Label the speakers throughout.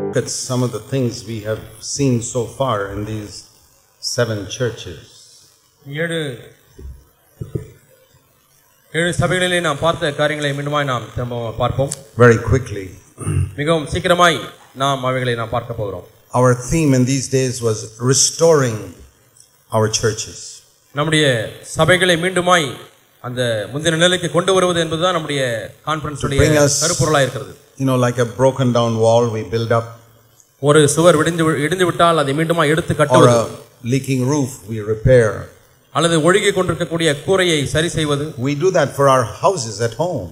Speaker 1: Look at some of the things we have seen so far in these 7 churches.
Speaker 2: ஏழு சபைகளிலே நாம் பார்த்த காரியங்களை மீண்டுமாய் நாம் திரும்ப பார்ப்போம்.
Speaker 1: Very quickly.
Speaker 2: மிகவும் சீக்கிரமாய் நாம் அவைகளை நாம் பார்க்க போகிறோம்.
Speaker 1: Our theme in these days was restoring our churches.
Speaker 2: நம்முடைய சபைகளை மீண்டுமாய் அந்த முந்தின நிலைக்கு கொண்டு வருவது என்பதுதான் நம்முடைய கான்ஃபரன்ஸ் உடைய கருப்பொருளாக இருக்கிறது.
Speaker 1: You know, like a broken down wall we build up.
Speaker 2: ஒரு சுவர் இடிந்து விட்டால் அதை மீண்டுமாய் எடுத்து கட்டுவது.
Speaker 1: Or a leaking roof we repair.
Speaker 2: அல்லது ஒழுகி கொண்டிருக்கக்கூடிய கூரையை சரி செய்வது.
Speaker 1: We do that for our houses at home.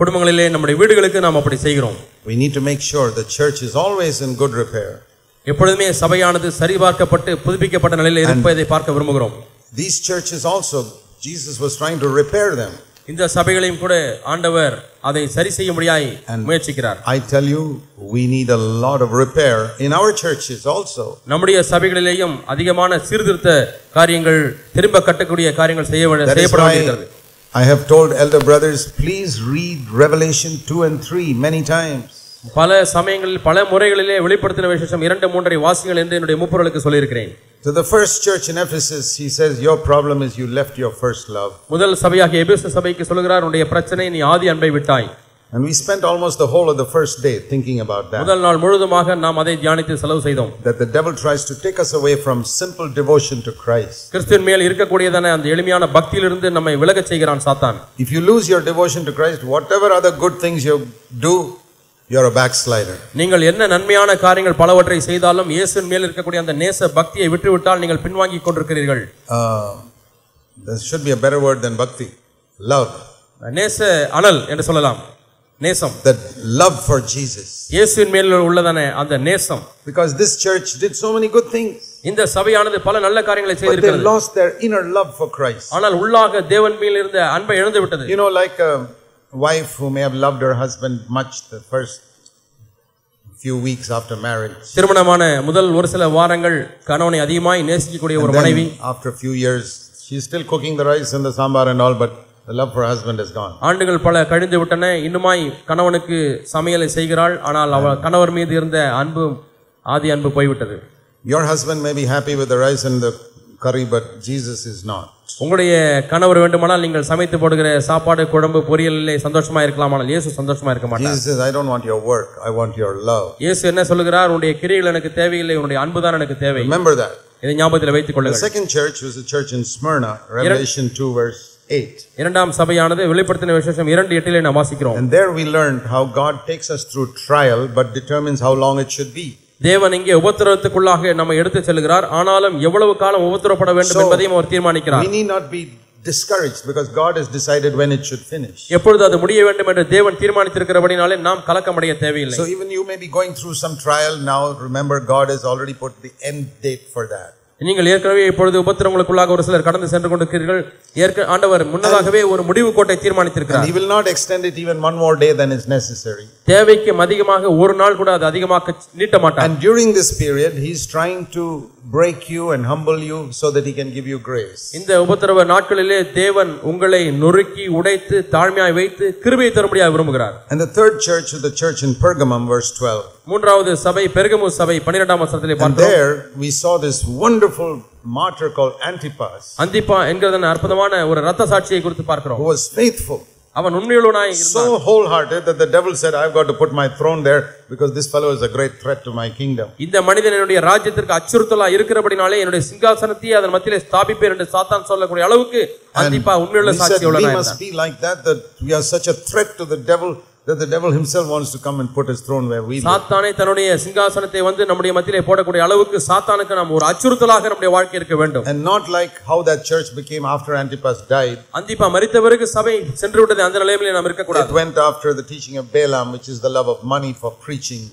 Speaker 2: குடும்பங்களிலே நம்முடைய வீடுகளுக்கு நாம் அப்படி செய்கிறோம்.
Speaker 1: We need to make sure the church is always in good repair.
Speaker 2: எப்பொழுதுமே சபையானது சரிபார்க்கப்பட்டு புதுப்பிக்கப்பட்ட நிலையில் இருப்பதை பார்க்க விரும்புகிறோம்.
Speaker 1: These churches also Jesus was trying to repair them.
Speaker 2: இந்த சபைகளையும் கூட ஆண்டவர் அதை சரி செய்யும்படியாய் முயற்சிக்கிறார்.
Speaker 1: I tell you, we need a lot of repair in our churches also.
Speaker 2: நம்முடைய சபைகளிலேயும் அதிகமான சீர்திருத்த காரியங்கள் திரும்ப கட்டக்கூடிய காரியங்கள் செய்யப்பட வேண்டியிருக்கிறது.
Speaker 1: I have told elder brothers, please read Revelation 2 and 3 many times.
Speaker 2: பல சமயங்களில் பல முறைகளிலே வெளிப்படுத்தின விசேஷம் 2-3 வாசிகள் என்று என்னுடைய மூப்பர்களுக்கு சொல்லியிருக்கிறேன்.
Speaker 1: To the first church in Ephesus, he says, your problem is you left your first love.
Speaker 2: முதல் சபையாகிய எபேசு சபைக்கு சொல்கிறார், உன்னுடைய பிரச்சனை நீ ஆதி அன்பை விட்டாய்.
Speaker 1: And we spent almost the whole of the first day thinking about that.
Speaker 2: முதல் நாள் முழுதுமாக நாம் அதை தியானித்து செலவு செய்தோம்.
Speaker 1: That the devil tries to take us away from simple devotion to Christ.
Speaker 2: கிறிஸ்துவின் மேல் இருக்கக்கூடியதான அந்த எளிமையான பக்தியிலிருந்து நம்மை விலகச் செய்கிறான் சாத்தான்.
Speaker 1: If you lose your devotion to Christ, whatever other good things you do, you're a backslider.
Speaker 2: நீங்கள் என்ன நன்மையான காரியங்கள் பலவற்றை செய்தாலும் இயேசுவின் மேல் இருக்கக்கூடிய அந்த நேச பக்தியை விட்டுவிட்டால் நீங்கள் பின்வாங்கிக் கொண்டிருக்கிறீர்கள்.
Speaker 1: There should be a better word than bhakti. Love.
Speaker 2: நேச அனல் என்று சொல்லலாம். நேசம்.
Speaker 1: That love for Jesus.
Speaker 2: இயேசுவின் மேல் உள்ளதான அந்த நேசம்.
Speaker 1: Because this church did so many good things.
Speaker 2: இந்த சபையானது பல நல்ல காரியங்களை செய்திருக்கிறது.
Speaker 1: But they lost their inner love for Christ.
Speaker 2: ஆனால் உள்ளாக தேவன் மேல் இருந்த அன்பை இழந்து விட்டது.
Speaker 1: You know, like a wife who may have loved her husband much the first few weeks after marriage.
Speaker 2: திருமணமான முதல் ஒரு சில வாரங்கள் கணவனை அதிகமாய் நேசிக்கக்கூடிய ஒரு மனைவி.
Speaker 1: After a few years, she is still cooking the rice and the sambar and all, but the love for her husband is gone.
Speaker 2: ஆண்டுகள் பல கழிந்து விட்டன. இன்னுமாய் கணவனுக்கு சமையலை செய்கிறாள். ஆனால் அவள் கணவர் மீது இருந்த அன்பு ஆதி அன்பு போய்விட்டது.
Speaker 1: Your husband may be happy with the rice and the curry, but Jesus is not.
Speaker 2: உங்களுடைய கணவர் வேண்டுமானால் நீங்கள் சமைத்து போடுகிற சாப்பாடு குழம்பு பொரியலிலே சந்தோஷமா இருக்கலாம், ஆனால் இயேசு சந்தோஷமா இருக்க மாட்டார்.
Speaker 1: Jesus says, I don't want your work, I want your love.
Speaker 2: இயேசு என்ன சொல்கிறார்? உன்னுடைய கிரியைகள் எனக்கு தேவையில்லை, உன்னுடைய அன்பு தான் எனக்கு தேவை.
Speaker 1: Remember that.
Speaker 2: இதை ஞாபகத்தில் வைத்துக் கொள்ளுங்கள்.
Speaker 1: The second church was a church in Smyrna, Revelation 2 verse 8.
Speaker 2: இரண்டாம் சபையானது வெளிப்படுத்தின விசேஷம் 2:8 நாம் வாசிக்கிறோம்.
Speaker 1: And there we learned how God takes us through trial but determines how long it should be.
Speaker 2: தேவன் இங்கே உபத்திரவத்துக்குள்ளாக நம்மை எடுத்து செல்கிறார். ஆனாலும் எவ்வளவு காலம் உபத்திரப்பட வேண்டும் என்பதையும் அவர் தீர்மானிக்கிறார்.
Speaker 1: We need not be discouraged because God has decided when it should finish.
Speaker 2: எப்பொழுது அது முடிய வேண்டும் என்று தேவன் தீர்மானித்திருக்கிறபடினாலே நாம் கலக்கமடைய தேவையில்லை.
Speaker 1: So even you may be going through some trial now, remember God has already put the end date for that.
Speaker 2: நீங்கள் ஏற்கனவே இப்பொழுது உபத்திரவங்களுக்குள்ளாக ஒரு சிலர் கடந்து சென்று கொண்டிருக்கிறீர்கள். ஆண்டவர் முன்னதாகவே ஒரு முடிவு கோட்டை தீர்மானித்திருக்கிறார்.
Speaker 1: He will not extend it even one more day than is necessary.
Speaker 2: தேவைக்கு அதிகமாக ஒரு நாள் கூட அது அதிகமாக நீட்ட மாட்டார்.
Speaker 1: And during this period he is trying to break you and humble you so that he can give you grace.
Speaker 2: இந்த உபத்திரவ நாட்களிலே தேவன் உங்களை நொறுக்கி உடைத்து தாழ்மையாய் வைத்து கிருபையை தரும்படியாக விரும்புகிறார்.
Speaker 1: And the third church is the church in Pergamum verse 12.
Speaker 2: மூன்றாவது சபை பெர்கமு சபை 12ஆம் வசனத்திலே பார்க்கிறோம்.
Speaker 1: And there we saw this wonderful martyr called Antipas.
Speaker 2: அந்திப்பா என்கிறதான அற்புதமான ஒரு இரத்த சாட்சியை குறித்து பார்க்கிறோம்.
Speaker 1: Who was faithful.
Speaker 2: அவன் உண்மையுள்ளவனாய் இருந்தான்.
Speaker 1: So wholehearted that the devil said, I've got to put my throne there because this fellow is a great threat to my kingdom.
Speaker 2: இந்த மனிதன் என்னுடைய ராஜ்யத்திற்கு அச்சுறுத்தலா இருக்கிறபடினாலே என்னுடைய சிங்காசனத்தை அதன் மத்தியிலே ஸ்தாபிப்பேன் என்று சாத்தான் சொல்லக்கூடிய அளவுக்கு அந்திப்பா உண்மையுள்ள சாட்சி உள்ளவனாய் இருந்தான்.
Speaker 1: We must be like that we are such a threat to the devil that the devil himself wants to come and put his throne where we live.
Speaker 2: சாத்தானே தன்னுடைய சிங்காசனத்தை வந்து நம்முடைய மத்தியிலே போடக்கூடிய அளவுக்கு சாத்தானுக்கு நாம் ஒரு அச்சுறுத்தலாக நம்முடைய வாழ்க்கை இருக்க வேண்டும்.
Speaker 1: And not like how that church became after Antipas died.
Speaker 2: அந்திப்பா மரித்த பிறகு சபை சென்று விட்டது அந்த நிலையிலே நாம் இருக்க கூடாது.
Speaker 1: It went after the teaching of Balaam, which is the love of money for preaching.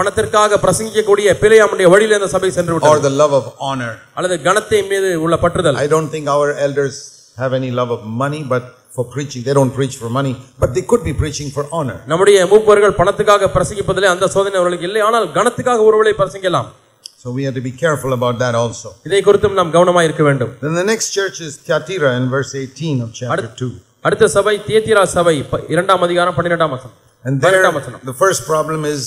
Speaker 2: பணத்திற்காக பிரசங்கிக்கக்கூடிய பிலேயாமுடைய வழியிலே அந்த சபை சென்று விட்டது.
Speaker 1: Or the love of honor.
Speaker 2: அல்லது கனத்தை மீது உள்ள பற்றுதல்.
Speaker 1: I don't think our elders have any love of money, but for preaching they don't preach for money, but they could be preaching for honor.
Speaker 2: நம்முடைய மூப்பர்கள் பணத்துக்காக பிரசங்கிப்பதிலே அந்த சோதனை அவர்களுக்கு இல்லை, ஆனால் கனத்துக்காக ஒருவேளை பிரசங்கிக்கலாம்.
Speaker 1: So we have to be careful about that also.
Speaker 2: இதை குறித்தும் நாம் கவனமாக இருக்க வேண்டும்.
Speaker 1: Then the next church is Thyatira in verse 18 of chapter 2.
Speaker 2: அடுத்த சபை தியத்தீரா சபை 2ஆம் அதிகாரம் 12ஆம் வசனம்.
Speaker 1: And there the first problem is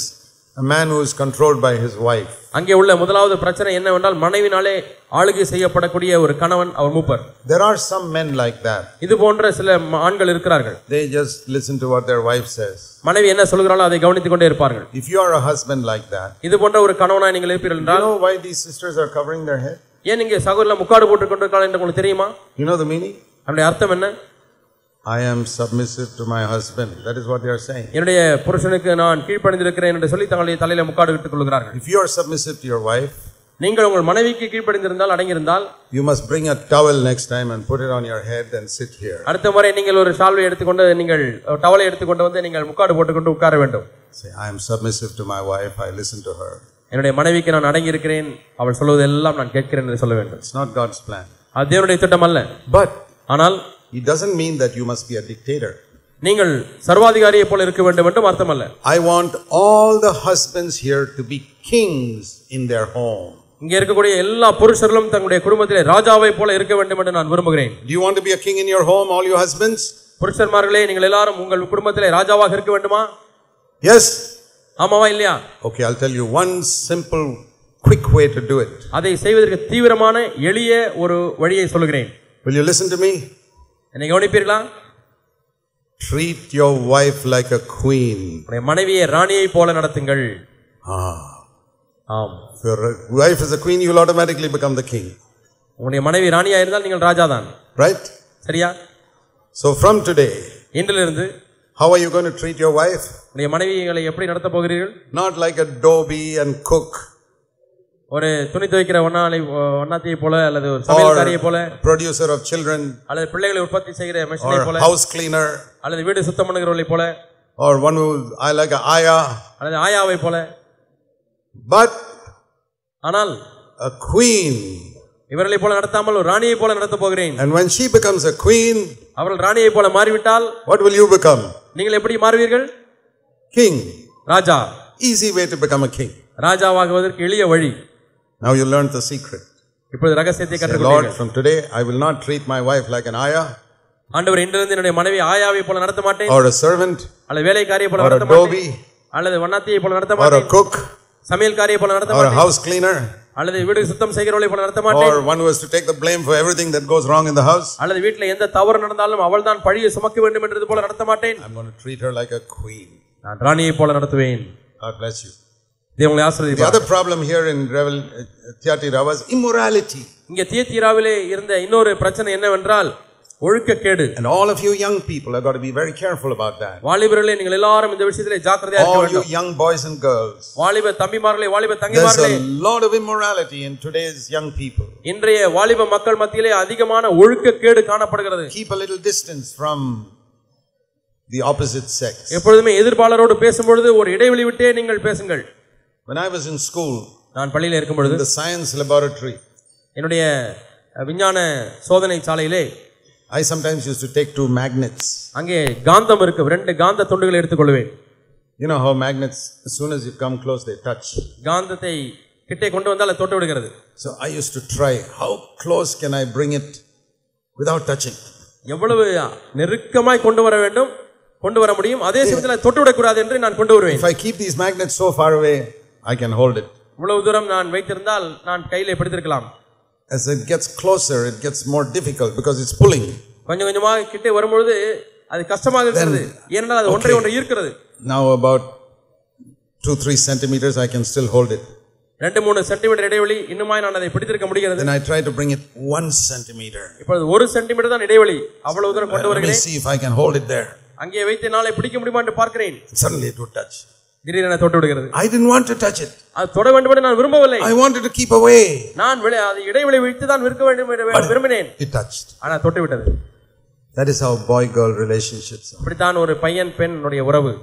Speaker 1: A man who is controlled by his wife.
Speaker 2: அங்கே உள்ள முதலாவது பிரச்சனை என்னவென்றால் மனைவினாலே ஆளுகை செய்யப்படக்கூடிய ஒரு கணவன் அவர் மூப்பர்.
Speaker 1: There are some men like that.
Speaker 2: இது போன்ற சில ஆண்கள் இருக்கிறார்கள்.
Speaker 1: They just listen to what their wife says.
Speaker 2: மனைவி என்ன சொல்கிறாளோ அதை கவனித்துக் கொண்டே இருப்பார்கள்.
Speaker 1: If you are a husband like that,
Speaker 2: இது போன்ற ஒரு கணவனாய் நீங்கள் இருப்பீர்கள் என்றால்,
Speaker 1: you know why these sisters are covering their head?
Speaker 2: ஏன் இங்கே சகோதரர்கள் முக்காடு போட்டுக் கொண்டிருக்கிறார்கள் என்று உங்களுக்கு தெரியுமா?
Speaker 1: You know the meaning?
Speaker 2: அதனுடைய அர்த்தம் என்ன?
Speaker 1: I am submissive to my husband. That is what they are saying.
Speaker 2: என்னுடைய புருஷனுக்கு நான் கீழ்ப்படிந்திருக்கிறேன் என்று சொல்லி தங்களுடைய தலையில முக்காடு விட்டுக் கொள்கிறார்கள்.
Speaker 1: If you are submissive to your wife,
Speaker 2: நீங்கள் உங்கள் மனைவிக்கு கீழ்ப்படிந்திருந்தால் அடங்கியிருந்தால்,
Speaker 1: you must bring a towel next time and put it on your head and sit here.
Speaker 2: அடுத்த முறை நீங்கள் ஒரு ஷால்வை எடுத்துக்கொண்டு நீங்கள் டவலை எடுத்துக்கொண்டு வந்து நீங்கள் முக்காடு போட்டுக்கொண்டு உட்கார வேண்டும்.
Speaker 1: Say, I am submissive to my wife. I listen to her.
Speaker 2: என்னுடைய மனைவிக்கு நான் அடங்கி இருக்கிறேன், அவள் சொல்வதெல்லாம் நான் கேட்கிறேன் என்று சொல்ல வேண்டும்.
Speaker 1: It's not God's plan.
Speaker 2: அது தேவனுடைய திட்டம் அல்ல.
Speaker 1: But
Speaker 2: ஆனால்
Speaker 1: it doesn't mean that you must be a dictator.
Speaker 2: நீங்கள் சர்வாதிகாரியை போல இருக்க வேண்டும் என்றும் அர்த்தம் அல்ல.
Speaker 1: I want all the husbands here to be kings in their home.
Speaker 2: இங்கே இருக்கக்கூடிய எல்லா புருஷர்களும் தங்களுடைய குடும்பத்திலே ராஜாவை போல இருக்க வேண்டும் என்று நான் விரும்புகிறேன்.
Speaker 1: Do you want to be a king in your home, all you husbands?
Speaker 2: புருஷன்மார்களே, நீங்கள் எல்லாரும் உங்கள் குடும்பத்திலே ராஜாவாக இருக்க வேண்டுமா?
Speaker 1: Yes.
Speaker 2: ஆமாவா இல்லையா?
Speaker 1: Okay, I'll tell you one simple quick way to do it.
Speaker 2: அதை செய்வதற்கு தீவிரமான எளிய ஒரு வழியை சொல்கிறேன்.
Speaker 1: Will you listen to me?
Speaker 2: என்னை கவனிப்பீர்களா?
Speaker 1: Treat your wife like a queen.
Speaker 2: உங்களுடைய மனைவியை ராணியை போல நடத்துங்கள். ஆம்.
Speaker 1: If your wife is a queen, you will automatically become the king.
Speaker 2: உங்களுடைய மனைவி ராணியா இருந்தால் நீங்கள் ராஜா தான்.
Speaker 1: Right?
Speaker 2: சரியா?
Speaker 1: So from today,
Speaker 2: இன்றிலிருந்து
Speaker 1: how are you going to treat your wife?
Speaker 2: உங்களுடைய மனைவிகளை எப்படி நடத்த போகிறீர்கள்?
Speaker 1: Not like a doby and cook.
Speaker 2: ஒரு துணி துவைக்கிற வண்ணாத்தியை போல அல்லது ஒரு சமையல்காரியை போல,
Speaker 1: producer of children,
Speaker 2: அல்லது பிள்ளைகளை உற்பத்தி செய்கிற மெஷினை போல,
Speaker 1: house cleaner,
Speaker 2: அல்லது வீடு சுத்தம் பண்ணுகிறவர்களை போல,
Speaker 1: or one who I like a aya,
Speaker 2: அல்லது ஆயாவை போல.
Speaker 1: But
Speaker 2: ஆனால்
Speaker 1: a queen,
Speaker 2: இவர்களை போல நடத்தாமல் ஒரு ராணியை போல நடத்த போகிறேன்.
Speaker 1: and when she becomes a queen,
Speaker 2: அவர்கள் ராணியை போல மாறிவிட்டால்
Speaker 1: what will you become?
Speaker 2: நீங்கள் எப்படி மாறுவீர்கள்?
Speaker 1: King.
Speaker 2: Raja.
Speaker 1: Easy way to become a king.
Speaker 2: ராஜாவாகுவதற்கு எளிய வழி.
Speaker 1: Now you learned the secret.
Speaker 2: இப்பொழுது ரகசியத்தை
Speaker 1: Lord,
Speaker 2: கற்றுக்கொண்டீர்கள்.
Speaker 1: from today I will not treat my wife like an aya,
Speaker 2: ஆண்டவர், இன்றிலிருந்து என்னுடைய மனைவி ஆயாவை போல நடத்த மாட்டேன்,
Speaker 1: or a servant,
Speaker 2: அல்லது வேலைக்காரியை போல
Speaker 1: or a
Speaker 2: நடத்த
Speaker 1: doby,
Speaker 2: மாட்டேன், அல்லது வண்ணாத்தியை போல நடத்த
Speaker 1: or a
Speaker 2: மாட்டேன்,
Speaker 1: cook,
Speaker 2: சமையல்காரியை போல நடத்த
Speaker 1: or a
Speaker 2: மாட்டேன்,
Speaker 1: house cleaner,
Speaker 2: அல்லது வீடு சுத்தம் செய்கிறவளை போல நடத்த மாட்டேன்,
Speaker 1: or one who has to take the blame for everything that goes wrong in the house.
Speaker 2: அல்லது வீட்டில் எந்த தவறு நடந்தாலும் அவள் தான் பழியை சுமக்க வேண்டும் என்றது போல நடத்த மாட்டேன்.
Speaker 1: I'm going to treat her like a queen.
Speaker 2: நான் ராணியை போல நடத்துவேன்.
Speaker 1: God bless you.
Speaker 2: தேவனை
Speaker 1: The
Speaker 2: ஆசீர்வதிப்பார்.
Speaker 1: other problem here in Thyatira was immorality.
Speaker 2: இங்கே தியத்தீராவிலே இருந்த இன்னொரு பிரச்சனை என்னவென்றால் ஒழுக்கக்கேடு.
Speaker 1: And all of you young people have got to be very careful about that.
Speaker 2: வாலிபர்களே, நீங்கள் எல்லாரும் இந்த விஷயத்திலே ஜாக்கிரதையா இருக்க
Speaker 1: All you
Speaker 2: வேண்டும்.
Speaker 1: young boys and girls.
Speaker 2: வாலிப தம்பிமார்களே, வாலிப
Speaker 1: There's
Speaker 2: தங்கைமார்களே,
Speaker 1: a lot of immorality in today's young people.
Speaker 2: இன்றைய வாலிப மக்கள் மத்தியிலே அதிகமான ஒழுக்கக்கேடு காணப்படுகிறது.
Speaker 1: Keep a little distance from the opposite sex.
Speaker 2: எப்பொழுதுமே எதிர்ப்பாளரோடு பேசும்பொழுது ஒரு இடைவெளி விட்டே நீங்கள் பேசுங்கள்.
Speaker 1: When I was in school,
Speaker 2: நான் பள்ளியில் இருக்கும் பொழுது
Speaker 1: in the science laboratory,
Speaker 2: என்னுடைய விஞ்ஞான சோதனை சாலையிலே
Speaker 1: I sometimes used to take 2 magnets.
Speaker 2: அங்கே காந்தம் இருக்கு, 2 காந்த துண்டுகளை எடுத்துக்கொள்வேன்.
Speaker 1: You know how magnets, as soon as you come close, they touch.
Speaker 2: காந்தத்தை கிட்டே கொண்டு வந்தால் அது தொட்டு விடுகிறது.
Speaker 1: So I used to try, how close can I bring it without touching?
Speaker 2: எவ்வளவு நெருக்கமாய் கொண்டு வர வேண்டும், கொண்டு வர முடியும், அதே சமயத்தில் தொட்டு விடக்கூடாது என்று நான் கொண்டு வருவேன்.
Speaker 1: If I keep these magnets so far away, I can hold it.
Speaker 2: இவ்வளவு தூரம் நான் வைத்திருந்தால் நான் கையிலே பிடித்திருக்கலாம்.
Speaker 1: As it gets closer, it gets more difficult because it's pulling.
Speaker 2: கொஞ்சம் கொஞ்சமாக கிட்டே வரும்பொழுது அது கஷ்டமாக இருக்கிறது, ஏனென்றால் அது ஒன்றை ஒன்று ஈர்க்கிறது.
Speaker 1: Now about 2-3 centimeters, I can still hold it.
Speaker 2: 2-3 centimetre இடைவெளி இன்னுமாய் நான் அதை பிடித்திருக்க முடிகிறது.
Speaker 1: Then I try to bring it 1 centimeter.
Speaker 2: இப்பொழுது 1 சென்டிமீட்டர் தான் இடைவெளி, அவ்வளவு தூரம் கொண்டு
Speaker 1: Let me
Speaker 2: வருகிறேன்.
Speaker 1: see if I can hold it there.
Speaker 2: அங்கே வைத்து நாளை பிடிக்க முடியுமா என்று பார்க்கிறேன்.
Speaker 1: Suddenly it would touch.
Speaker 2: திடீரென தொட்டு விடுகிறது.
Speaker 1: I didn't want to touch it.
Speaker 2: அது தொட வேண்டும் என்று நான் விரும்பவில்லை.
Speaker 1: I wanted to keep away.
Speaker 2: நான் அது இடைவெளி வைத்து தான் இருக்க வேண்டும் என்று விரும்பினேன்.
Speaker 1: It touched.
Speaker 2: ஆனா தொட்டு விட்டது.
Speaker 1: That is how boy-girl relationships are.
Speaker 2: அப்படித்தான் ஒரு பையன் பெண்ணுடைய உறவு.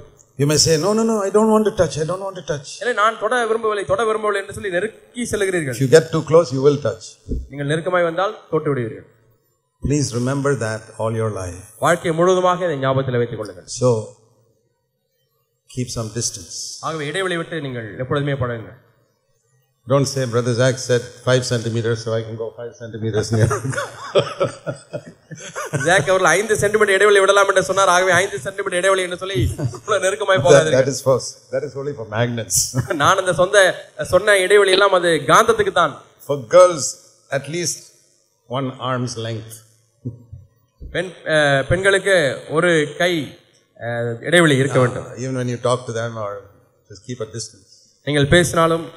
Speaker 1: You may say, no, I don't want to touch. I don't want to touch.
Speaker 2: இல்லை, நான் தொட விரும்பவில்லை என்று சொல்லி நெருக்கி செல்கிறீர்கள்.
Speaker 1: If you get too close, you will touch.
Speaker 2: நீங்கள் நெருக்கமாய் வந்தால் தொட்டு விடுவீர்கள்.
Speaker 1: Please remember that all your life.
Speaker 2: வாழ்க்கை முழுவதுமாக இதை ஞாபகத்தில் வைத்துக் கொள்ளுங்கள்.
Speaker 1: So, keep some distance.
Speaker 2: ஆகவே இடைவெளி விட்டு நீங்கள் எப்பொழுதுமே பழகுங்கள்.
Speaker 1: Don't say, Brother Zach said 5 centimeters, so I can go 5 centimeters near.
Speaker 2: Jack அவர்கள் 5 சென்டிமீட்டர் இடைவெளி விடலாம் என்று சொன்னார். ஆகவே 5 சென்டிமீட்டர் இடைவெளி என்று சொல்லி இவ்வளவு நெருக்கமாய் போகாதீர்கள்.
Speaker 1: That is false. That is only for magnets.
Speaker 2: நான் அந்த சொன்ன இடைவெளி எல்லாம் அது காந்தத்துக்கு தான்.
Speaker 1: For girls, at least 1 arm's length.
Speaker 2: பெண்களுக்கு ஒரு கை இடைவெளி இருக்க வேண்டும்.
Speaker 1: Even when you talk to them or just keep a distance.
Speaker 2: நீங்கள் பேசினாலும்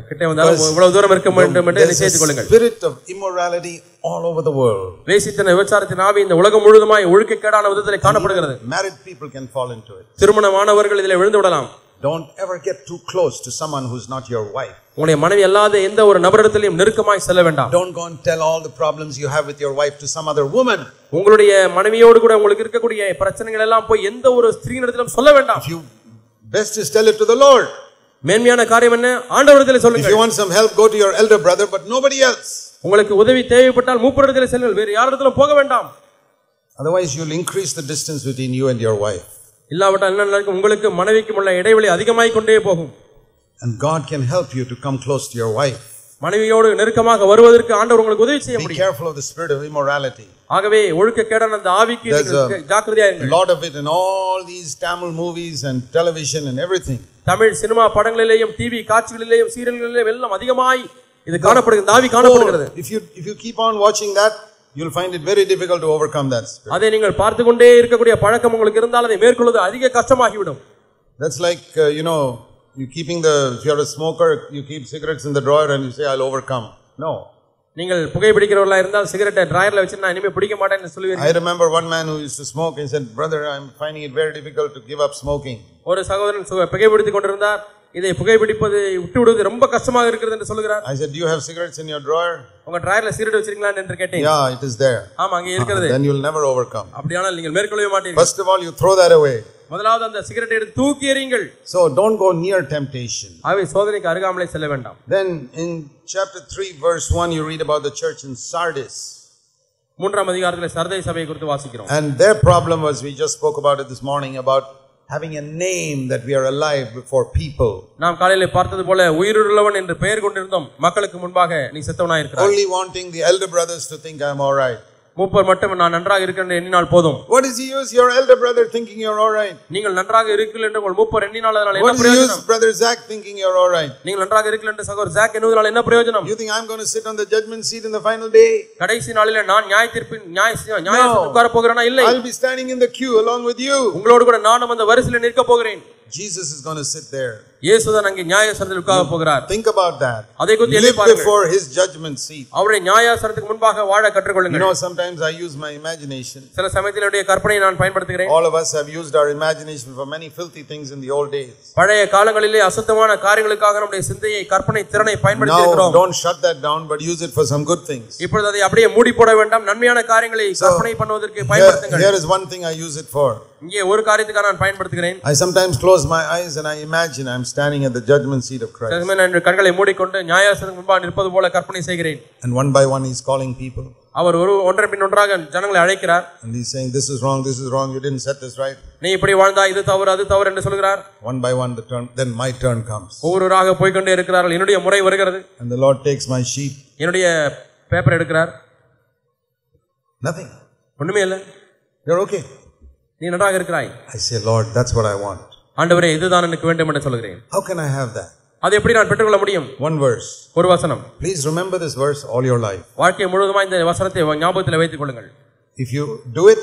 Speaker 2: கிட்ட வந்தாலும் இவ்வளவு தூரம் இருக்க வேண்டும் என்று நிச்சயித்துக் கொள்ளுங்கள்.
Speaker 1: Spirit of immorality all over the world.
Speaker 2: வேசித்தன விபச்சாரத்தின் ஆவி இந்த உலகம் முழுவதுமாய் ஒழுக்கக்கேடான விதத்திலே காணப்படுகிறது.
Speaker 1: Married people can fall into it.
Speaker 2: திருமணமானவர்கள் இதிலே விழுந்து விடலாம்.
Speaker 1: Don't ever get too close to someone who is not your wife.
Speaker 2: உங்களுடைய மனைவி அல்லாத எந்த ஒரு நபரிடத்திலும் நெருக்கமாய் செல்ல வேண்டாம்.
Speaker 1: Don't go and tell all the problems you have with your wife to some other woman.
Speaker 2: உங்களுடைய மனைவியோடு கூட உங்களுக்கு இருக்கக்கூடிய பிரச்சனைகள் எல்லாம் போய் எந்த ஒரு ஸ்திரீயிடத்திலும் சொல்ல வேண்டாம்.
Speaker 1: You best is tell it to the Lord.
Speaker 2: மேன்மையான காரியம் என்ன? ஆண்டவரிடத்திலே சொல்லுங்கள்.
Speaker 1: If you want some help, go to your elder brother, but nobody else.
Speaker 2: உங்களுக்கு உதவி தேவைப்பட்டால் மூப்பரிடத்திலே செல்லுங்கள், வேறு யாரிடத்திலும் போக வேண்டாம்.
Speaker 1: Otherwise you will increase the distance between you and your wife.
Speaker 2: இல்லாவிட்டால் என்ன நடக்கும்? உங்களுக்கு மனைவிக்கும் உள்ள இடைவெளி அதிகமாய் கொண்டே போகும்.
Speaker 1: And God can help you to come close to your wife.
Speaker 2: மனைவியோடு நெருக்கமாக வருவதற்கு ஆண்டவர் உங்களுக்கு உதவி செய்ய முடியும்.
Speaker 1: Be careful of the spirit of immorality.
Speaker 2: ஆகவே ஒழுக்கக்கேடான அந்த ஆவிக்கு ஜாக்கிரதையா இருங்கள்.
Speaker 1: A lot of it in all these Tamil movies and television and everything.
Speaker 2: Tamil cinema படங்களிலேயும் டிவி காட்சிகளிலேயும் சீரியல்களிலேயும் எல்லாம் அதிகமாய் இது காணப்படுகிறது. ஆவி காணப்படுகிறது.
Speaker 1: If you keep on watching that, you'll find it very difficult to overcome that spirit.
Speaker 2: அதை நீங்கள் பார்த்து கொண்டே இருக்கக்கூடிய பழக்கம் உங்களுக்கு இருந்தால் அதை மேற்கொள்வது அதிக கஷ்டமாகிவிடும்.
Speaker 1: That's like you keeping if you're a smoker, you keep cigarettes in the drawer and you say I'll overcome. No.
Speaker 2: நீங்கள் புகைப்பிடிக்கிறவர்களா இருந்தால் சிகரெட்டை டிராயர்ல வச்சு நான் இனிமே பிடிக்க மாட்டேன்னு சொல்லுவீங்க.
Speaker 1: I remember one man who used to smoke and said, brother, I'm finding it very difficult to give up smoking.
Speaker 2: ஒரு சகோதரன் புகைப்பிடித்துக் கொண்டிருந்தார். இதை புகைப்பிடிப்பது விட்டு விடுவது ரொம்ப கஷ்டமாக இருக்கிறது என்று சொல்கிறார்.
Speaker 1: I said, do you have cigarettes in your drawer?
Speaker 2: உங்க டிராயர்ல சிகரெட் வச்சிருக்கீங்களா என்று கேட்டேன்.
Speaker 1: Yeah, it is there.
Speaker 2: ஆமா, அங்கே இருக்கிறது.
Speaker 1: Then you'll never overcome.
Speaker 2: அப்படியானால் நீங்கள் மேற்கொள்ளவே மாட்டீர்கள்.
Speaker 1: First of all, you throw that away.
Speaker 2: முதலாவது அந்த சிகரெட்டை எடுத்து தூக்கி எறியுங்கள்.
Speaker 1: So don't go near temptation.
Speaker 2: ஆவே சோதனைக்கு அருகாமலே செல்ல வேண்டாம்.
Speaker 1: Then in chapter 3 verse 1 you read about the church in Sardis.
Speaker 2: 3ஆம் அதிகாரத்திலே சர்தை சபையை குறித்து வாசிக்கிறோம்.
Speaker 1: And their problem was, we just spoke about it this morning, about having a name that we are alive before people.
Speaker 2: நாம் காலையிலே பார்த்தது போல உயிருள்ளவன் என்று பெயர் கொண்டிருந்தோம். மக்களுக்கு முன்பாக நீ செத்தவனாய் இருக்கிறாய்.
Speaker 1: Only wanting the elder brothers to think I'm all right.
Speaker 2: மூப்பர் மட்டும் நான் நன்றாக இருக்கிறேன் எண்ணினால் போதும்.
Speaker 1: What is the use your elder brother thinking you're all right?
Speaker 2: நீங்கள் நன்றாக இருக்கிறீர்கள் என்று உங்கள் மூப்பர் எண்ணினால் அதனால் என்ன
Speaker 1: பிரயோஜனம்? What is the use brother Zach thinking you're all right?
Speaker 2: நீங்கள் நன்றாக இருக்கிறீர்கள் என்று சகோதரர் ஜாக் எண்ணுவதால் என்ன பிரயோஜனம்?
Speaker 1: You think I'm going to sit on the judgment seat in the final day?
Speaker 2: கடைசி நாளிலே நான் நியாயத்தில் உட்கார போகிறேனா? இல்லை.
Speaker 1: I'll be standing in the queue along with you.
Speaker 2: உங்களோடு கூட நானும் அந்த வரிசையில் நிற்க போகிறேன்.
Speaker 1: Jesus is going to sit there.
Speaker 2: இயேசுதான் அங்கே நியாயாசனத்தில் உட்கார போகிறார்.
Speaker 1: Think about that.
Speaker 2: அதை குறித்து
Speaker 1: live before his judgment seat.
Speaker 2: அவருடைய நியாயாசனத்துக்கு முன்பாக வாழ கற்றுக்கொள்ளுங்கள்.
Speaker 1: Sometimes I use my imagination.
Speaker 2: சில சமயத்தில் என்னுடைய கற்பனையை நான் பயன்படுத்துகிறேன்.
Speaker 1: All of us have used our imagination for many filthy things in the old days.
Speaker 2: பழைய காலங்களிலே அசுத்தமான காரியங்களுக்காக நம்முடைய சிந்தையை கற்பனை திறனை பயன்படுத்தி இருக்கிறோம்.
Speaker 1: Now don't shut that down, but use it for some good things.
Speaker 2: இப்பொழுது அதை அப்படியே மூடி போட வேண்டாம். நன்மையான காரியங்களை கற்பனை பண்ணுவதற்கு பயன்படுத்துங்கள்.
Speaker 1: Here is one thing I use it for.
Speaker 2: இங்கே ஒரு காரியத்துக்காக நான் பயன்படுத்துகிறேன்.
Speaker 1: I sometimes close my eyes and I imagine I'm standing at the judgment seat of Christ.
Speaker 2: நான் கண்களை மூடிக்கொண்டு நியாயாசனத்துக்கு முன்பாக நிற்பது போல கற்பனை செய்கிறேன்.
Speaker 1: And one by one he's calling people.
Speaker 2: அவர் ஒன்றரை பின் ஒன்றாக ஜனங்களை அழைக்கிறார்.
Speaker 1: And he's saying, this is wrong, you didn't set this right.
Speaker 2: நீ இப்படி வாழ்ந்தா இது தவறு அது தவறு என்று சொல்கிறார்.
Speaker 1: One by one then my turn comes.
Speaker 2: ஒவ்வொருவராக போய் கொண்டே இருக்கிறார்கள். என்னுடைய முறை வருகிறது.
Speaker 1: And the Lord takes my sheet.
Speaker 2: என்னுடைய பேப்பர் எடுக்கிறார்.
Speaker 1: Nothing.
Speaker 2: ஒண்ணுமே இல்லை.
Speaker 1: You're okay.
Speaker 2: நீ நன்றாக இருக்கிறாய்.
Speaker 1: I say, Lord, that's what I want.
Speaker 2: ஆண்டவரே, இதுதான் எனக்கு வேண்டும் என்று சொல்கிறேன்.
Speaker 1: How can I have that?
Speaker 2: அதை எப்படி நான் பெற்றுக்கொள்ள முடியும்?
Speaker 1: One verse.
Speaker 2: ஒரு வசனம்.
Speaker 1: Please remember this verse all your life.
Speaker 2: வாழ்க்கை முழுவதுமாய் இந்த வசனத்தை ஞாபகத்தில் வைத்துக் கொள்ளுங்கள்.
Speaker 1: If you do it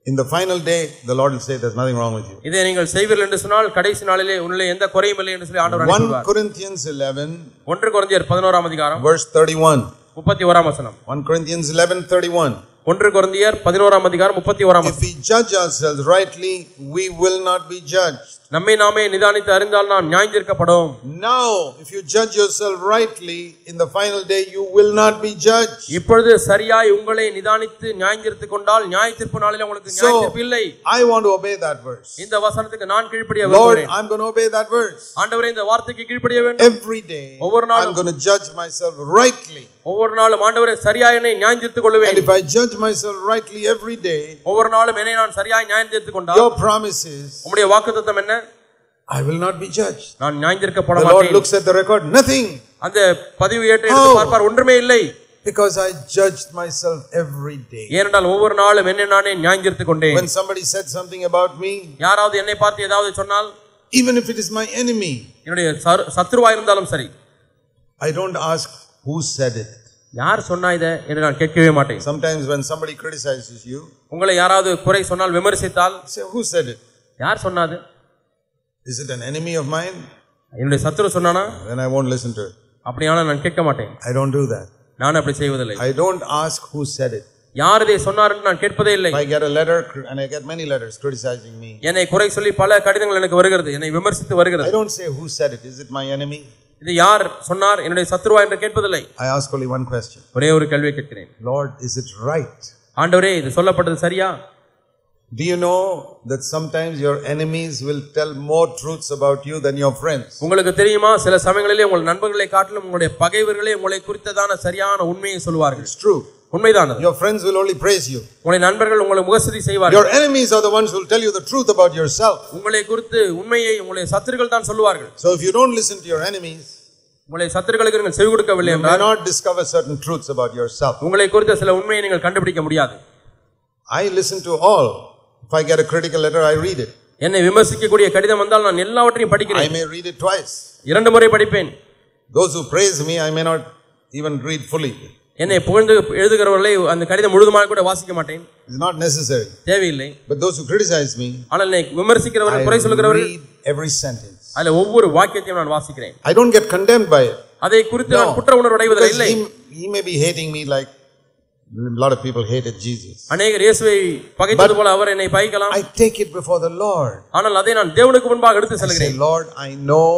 Speaker 1: in the final day, the Lord will say there's nothing wrong with you.
Speaker 2: இதை நீங்கள் செய்வீர்கள் என்று சொன்னால் கடைசி நாளிலே உன்னிலே எந்த குறையும் இல்லை என்று சொல்லி ஆண்டவர் சொல்வார்.
Speaker 1: 1 Corinthians 11
Speaker 2: 1 கொரிந்தியர் 11ஆம் அதிகாரம்
Speaker 1: verse 31.
Speaker 2: 31ஆம் வசனம்.
Speaker 1: 1 Corinthians 11:31.
Speaker 2: 1 கொரிந்தியர் 11ஆம் அதிகாரம் 31ஆம் வசனம்.
Speaker 1: If we judge ourselves rightly, we will not be judged.
Speaker 2: நம்மை நாமே நிதானித்து அறிந்தால் நாம் நியாயந்தீர்க்கப்படும்.
Speaker 1: Now, if you judge yourself rightly, in the final day you will not be judged.
Speaker 2: இப்பொழுது சரியாய் உங்களை நிதானித்து நியாயந்தீர்த்துக் கொண்டால் நியாயத்தீர்ப்பு நாளிலே உங்களுக்கு நியாயத்தீர்ப்பு இல்லை.
Speaker 1: I want to obey that verse.
Speaker 2: இந்த வசனத்துக்கு நான் கீழ்ப்படிய விரும்புகிறேன்.
Speaker 1: Lord, I'm going to obey that verse.
Speaker 2: ஆண்டவரே, இந்த வார்த்தைக்கு கீழ்ப்படிய வேண்டும்.
Speaker 1: Every day
Speaker 2: ஒவ்வொரு நாளும்
Speaker 1: I'm going to judge myself rightly.
Speaker 2: ஒவ்வொரு நாளும் ஆண்டவரே சரியாய் என்னை நியாயந்தீர்த்துக் கொள்வேன்.
Speaker 1: And if I judge myself rightly every day,
Speaker 2: ஒவ்வொரு நாளும் என்னை நான் சரியாய் நியாயந்தீர்த்துக் கொண்டால்,
Speaker 1: your promise is,
Speaker 2: உம்முடைய வாக்குத்தத்தம் என்ன?
Speaker 1: I will not be judged.
Speaker 2: நான் நியாயந்தீர்க்கப்பட
Speaker 1: The
Speaker 2: மாட்டேன்.
Speaker 1: Lord looks at the record, nothing.
Speaker 2: அந்த பதிவு ஏட்டை எடுத்து பார்ப்பார், ஒன்றுமே இல்லை.
Speaker 1: Because I judged myself every day.
Speaker 2: ஏனென்றால் ஒவ்வொரு நாளும் என்னை நானே நியாயந்தீர்த்துக் கொண்டேன்.
Speaker 1: When somebody said something about me,
Speaker 2: யாராவது என்னை பார்த்து ஏதாவது சொன்னால்,
Speaker 1: even if it is my enemy,
Speaker 2: என்னுடைய சத்துருவா இருந்தாலும் சரி,
Speaker 1: I don't ask who said it.
Speaker 2: யார் சொன்னா இத என்று நான் கேட்கவே மாட்டேன்.
Speaker 1: Sometimes when somebody criticizes you,
Speaker 2: உங்களை யாராவது குறை சொன்னால், விமர்சித்தால்,
Speaker 1: say who said it?
Speaker 2: யார் சொன்னது?
Speaker 1: Is it an enemy of mine?
Speaker 2: என்னுடைய சத்துரு சொன்னானா?
Speaker 1: Then I won't listen to it.
Speaker 2: அப்படியானா நான் கேட்க மாட்டேன்.
Speaker 1: I don't do that.
Speaker 2: நான் அப்படி செய்வதில்லை.
Speaker 1: I don't ask who said it.
Speaker 2: யார் இதை சொன்னார் என்று நான் கேட்பதே இல்லை.
Speaker 1: If I get a letter, and I get many letters criticizing me,
Speaker 2: என்னை குறை சொல்லி பல கடிதங்கள் எனக்கு வருகிறது, என்னை விமர்சித்து வருகிறது.
Speaker 1: I don't say who said it. Is it my enemy?
Speaker 2: இது யார் சொன்னார், என்னுடைய சத்துருவா என்று கேட்பதில்லை.
Speaker 1: I ask only one question.
Speaker 2: ஒரே ஒரு கேள்வியை கேட்கிறேன்.
Speaker 1: Lord, is it right?
Speaker 2: ஆண்டவரே, இது சொல்லப்பட்டது சரியா?
Speaker 1: Do you know that sometimes your enemies will tell more truths about you than your friends?
Speaker 2: உங்களுக்கு தெரியுமா, சில சமயங்களிலே உங்கள் நண்பர்களை காட்டிலும் உங்களுடைய பகைவர்களே உங்களை குறித்ததான சரியான உண்மையை சொல்வார்கள்.
Speaker 1: It's true.
Speaker 2: உண்மைதான்.
Speaker 1: Your friends will only praise you.
Speaker 2: உங்களுடைய நண்பர்கள் உங்களை முகஸ்துதி செய்வார்கள்.
Speaker 1: Your enemies are the ones who will tell you the truth about yourself.
Speaker 2: உங்களை குறித்து உண்மையை உங்களுடைய சத்துருக்கள் தான் சொல்வார்கள்.
Speaker 1: So if you don't listen to your enemies,
Speaker 2: உங்களுடைய சத்துருக்களுக்கு நீங்கள் செவி கொடுக்கவில்லை
Speaker 1: you may
Speaker 2: என்றால்,
Speaker 1: not discover certain truths about yourself.
Speaker 2: உங்களை குறித்த சில உண்மையை நீங்கள் கண்டுபிடிக்க முடியாது.
Speaker 1: I listen to all. If I get a critical letter, I read it.
Speaker 2: என்னை விமர்சிக்கக்கூடிய கடிதம் வந்தால் நான் எல்லாவற்றையும்
Speaker 1: I
Speaker 2: படிக்கிறேன்.
Speaker 1: may read it twice.
Speaker 2: 2 முறை படிப்பேன்.
Speaker 1: Those who praise me, I may not even read fully.
Speaker 2: என்னை புகழ்ந்து எழுதுகிறவர்களை அந்த கடிதம் முழுதுமாக கூட வாசிக்க மாட்டேன்.
Speaker 1: It's not necessary.
Speaker 2: தேவையில்லை.
Speaker 1: But those who criticize me,
Speaker 2: ஆனால் என்னை விமர்சிக்கிறவர்கள், குறை சொல்லுகிறவர்கள்,
Speaker 1: read every sentence.
Speaker 2: அதில் ஒவ்வொரு வாக்கியத்தையும் நான் வாசிக்கிறேன்.
Speaker 1: I don't get condemned by it.
Speaker 2: அதை குறித்து நான் குற்ற உணர்வு அடைவதில்லை.
Speaker 1: He may be hating me like a lot of people hated Jesus.
Speaker 2: அநேகர் இயேசுவை பகைத்தது போல அவர் என்னை பகைக்கலாம்.
Speaker 1: I take it before the Lord.
Speaker 2: ஆனால் அதை நான் தேவனுக்கு முன்பாக எடுத்து
Speaker 1: I
Speaker 2: செல்கிறேன்.
Speaker 1: say, Lord, I know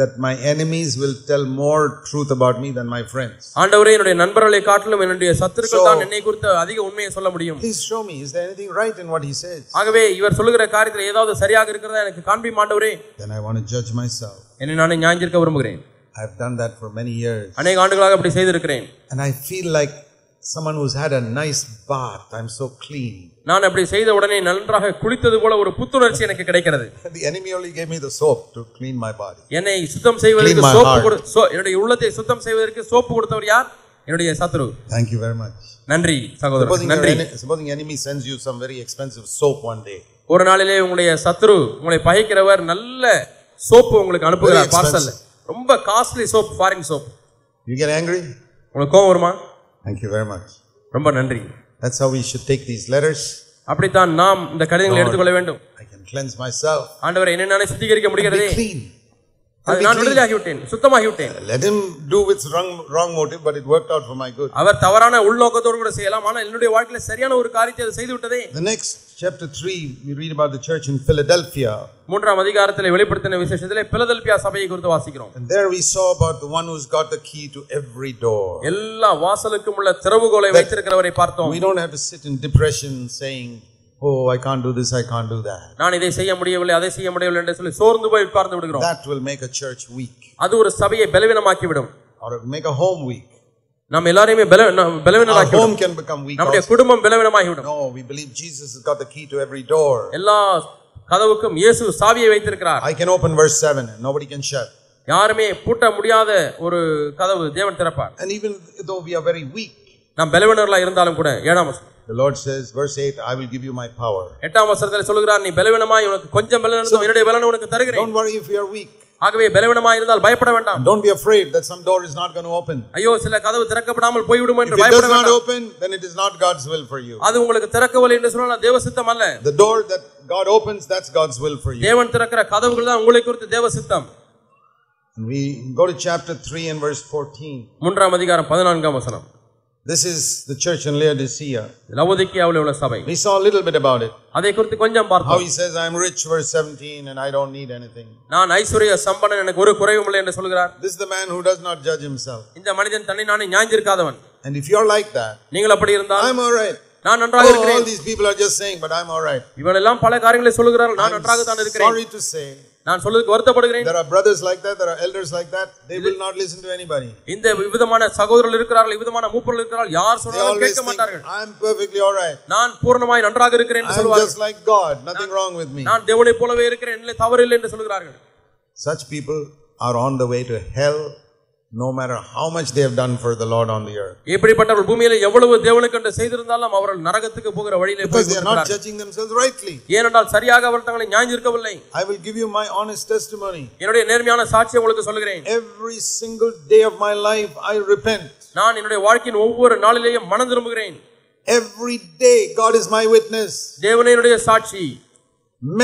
Speaker 1: that my enemies will tell more truth about me than my friends.
Speaker 2: ஆண்டவரே, என்னுடைய நண்பர்களை காட்டிலும் என்னுடைய சத்துருக்கள் தான் என்னை குறித்து அதிக உண்மையை சொல்ல முடியும்.
Speaker 1: Please show me, is there anything right in what he says?
Speaker 2: ஆகவே இவர் சொல்லுகிற காரியத்தில் ஏதாவது சரியாக இருக்கிறதா எனக்கு காண்பியும் ஆண்டவரே.
Speaker 1: Then I want to judge myself.
Speaker 2: என்னை நானே நியாயந்தீர்க்க விரும்புகிறேன்.
Speaker 1: I have done that for many years.
Speaker 2: அநேக ஆண்டுகளாக அப்படி செய்திருக்கிறேன்.
Speaker 1: And I feel like someone who's had a nice bath. I'm so clean.
Speaker 2: நான் அப்படி செய்த உடனே நன்றாக குளித்தது போல ஒரு புத்துணர்ச்சி எனக்கு கிடைக்கிறது.
Speaker 1: The enemy only gave me the soap to clean my body.
Speaker 2: என்னை சுத்தம் செய்வதற்கு என்னுடைய உள்ளத்தை சுத்தம் செய்வதற்கு சோப்பு கொடுத்தவர் யார்? என்னுடைய சத்துரு.
Speaker 1: Thank you very much.
Speaker 2: நன்றி சகோதரர், நன்றி.
Speaker 1: Supposing enemy sends you some very expensive soap one day.
Speaker 2: ஒரு நாளிலே உங்களுடைய சத்துரு, உங்களை பகைக்கிறவர் நல்ல சோப்பு உங்களுக்கு அனுப்புகிறார் பார்சல்ல. ரொம்ப costly soap, foreign soap.
Speaker 1: You get angry?
Speaker 2: உங்களுக்கு கோபம் வருமா?
Speaker 1: Thank you very much.
Speaker 2: ரொம்ப நன்றி.
Speaker 1: That's how we should take these letters.
Speaker 2: அப்படித்தான் நாம் இந்த கடிதங்களை எடுத்துக்கொள்ள வேண்டும்.
Speaker 1: I can cleanse myself.
Speaker 2: ஆண்டவரே, என்னை நானே சுத்திகரிக்க முடிகிறதே.
Speaker 1: Clean.
Speaker 2: நான் விடுதலையாகி விட்டேன், சுத்தமாகி விட்டேன்.
Speaker 1: Let him do with wrong motive, but it worked out for my good.
Speaker 2: அவர் தவறான உள்நோக்கத்தோடு கூட செய்யலாம், ஆனால் என்னுடைய வாழ்க்கையில சரியான ஒரு காரியத்தை அது செய்து விட்டதே.
Speaker 1: The next chapter 3 we read about the church in Philadelphia.
Speaker 2: 3ஆம் அதிகாரத்திலே வெளிப்படுத்தின விசேஷத்திலே பிலதெல்பியா சபையை குறித்து வாசிக்கிறோம்.
Speaker 1: And there we saw about the one who's got the key to every door.
Speaker 2: எல்லா வாசலுக்கும் உள்ள திறவுகோலை வைத்திருக்கிறவரை பார்த்தோம்.
Speaker 1: We don't have to sit in depression saying, oh, I can't do this, I can't do that.
Speaker 2: நான் இதை செய்ய முடியவில்லை, அதை செய்ய முடியவில்லை என்று சொல்லி சோர்ந்து போய் உட்கார்ந்து விடுகிறோம்.
Speaker 1: That will make a church weak.
Speaker 2: அது ஒரு சபையை பலவீனமாக்கி விடும்.
Speaker 1: Or make a home weak.
Speaker 2: நாம் எல்லாரையுமே பலவீனமாக்கி விடும்.
Speaker 1: Home can become weak.
Speaker 2: நம்முடைய குடும்பம் பலவீனமாகி விடும்.
Speaker 1: No, we believe Jesus has got the key to every door.
Speaker 2: எல்லா கதவுக்கும் இயேசு சாவியை வைத்திருக்கிறார்.
Speaker 1: I can open verse 7 and nobody can shut.
Speaker 2: யாருமே பூட்ட முடியாத ஒரு கதவு தேவன் திறப்பார்.
Speaker 1: And even though we are very weak,
Speaker 2: நாம் பலவீனர்களாக இருந்தாலும் கூட 7ஆம் வசனம்
Speaker 1: the Lord says, verse 8, I will give you my power.
Speaker 2: 8ஆம் வசனத்தில் சொல்கிறார், நீ பலவீனமாய் உனக்கு கொஞ்சம் பலன் இருந்தால் என்னுடைய பலனை உனக்கு தருகிறேன்.
Speaker 1: Don't worry if you are weak.
Speaker 2: ஆகவே பலவீனமாய் இருந்தால் பயப்பட வேண்டாம்.
Speaker 1: Don't be afraid that some door is not going to open.
Speaker 2: ஐயோ, சில கதவு திறக்கப்படாமல் போய்விடும் என்று
Speaker 1: பயப்பட வேண்டாம். If it does not open, then it is not God's will for you.
Speaker 2: அது உங்களுக்கு திறக்கவில்லை என்று சொன்னால் தேவ சித்தம் அல்ல.
Speaker 1: The door that God opens, that's God's will for you.
Speaker 2: தேவன் திறக்கிற கதவுகள் தான் உங்களை குறித்து தேவ சித்தம்.
Speaker 1: We go to chapter 3 and verse 14.
Speaker 2: 3ஆம் அதிகாரம் 14ஆம் வசனம்.
Speaker 1: This is the church in Laodicea.
Speaker 2: லவோதிக்கேயாவில் உள்ள சபை.
Speaker 1: We saw a little bit about it.
Speaker 2: அதை குறித்து கொஞ்சம் பார்த்தோம்.
Speaker 1: How he says, I am rich, verse 17, and I don't need anything.
Speaker 2: நான் ஐஸ்வரிய சம்பன்னன், எனக்கு ஒரு குறைவும் இல்லை என்று சொல்கிறார்.
Speaker 1: This is the man who does not judge himself.
Speaker 2: இந்த மனிதன் தன்னை நானே நியாயந்தீர்க்காதவன்.
Speaker 1: And if you are like that,
Speaker 2: நீங்கள் அப்படி இருந்தால்
Speaker 1: I am all right.
Speaker 2: நான் நன்றாக
Speaker 1: All
Speaker 2: இருக்கிறேன்.
Speaker 1: these people are just saying, but I'm all right.
Speaker 2: இவளெல்லாம் பல காரியங்களை சொல்லுகிறார்கள், நான் நன்றாக தான் இருக்கிறேன்.
Speaker 1: Sorry to say,
Speaker 2: நான் சொல்றதுக்கு வருத்தப்படுகிறேன்.
Speaker 1: there are brothers like that, there are elders like that. They will not listen to anybody.
Speaker 2: இந்த விதமான சகோதரர்கள் இருக்கிறார்கள், விதமான மூப்பர்கள் இருக்கிறார்கள், யார் சொன்னாலும் கேட்க மாட்டார்கள்.
Speaker 1: I'm perfectly all right.
Speaker 2: நான் பூரணமாய் நன்றாக இருக்கிறேன் என்று
Speaker 1: I'm
Speaker 2: சொல்வார்கள்.
Speaker 1: just like God, nothing wrong with me.
Speaker 2: நான் தேவனைப் போலவே இருக்கிறேன், என்னிலே தவறு இல்லை என்று சொல்கிறார்கள்.
Speaker 1: Such people are on the way to hell, no matter how much they have done for the Lord on the earth.
Speaker 2: இப்படிப்பட்டவர்கள் பூமியிலே எவ்வளவு தேவனுக்கு செய்திருந்தாலும் அவர்கள் நரகத்துக்கு போகிற வழியிலே போய்
Speaker 1: Because they are not judging themselves rightly.
Speaker 2: ஏனென்றால் சரியாக அவர்கள் தங்களை நியாயந்தீர்க்கவில்லை.
Speaker 1: I will give you my honest testimony.
Speaker 2: என்னுடைய நேர்மையான சாட்சியை உங்களுக்கு சொல்கிறேன்.
Speaker 1: Every single day of my life I repent.
Speaker 2: நான் என்னுடைய வாழ்க்கையின் ஒவ்வொரு நாளிலேயும் மனம் திரும்புகிறேன்.
Speaker 1: Every day God is my witness.
Speaker 2: தேவனே என்னுடைய சாட்சி.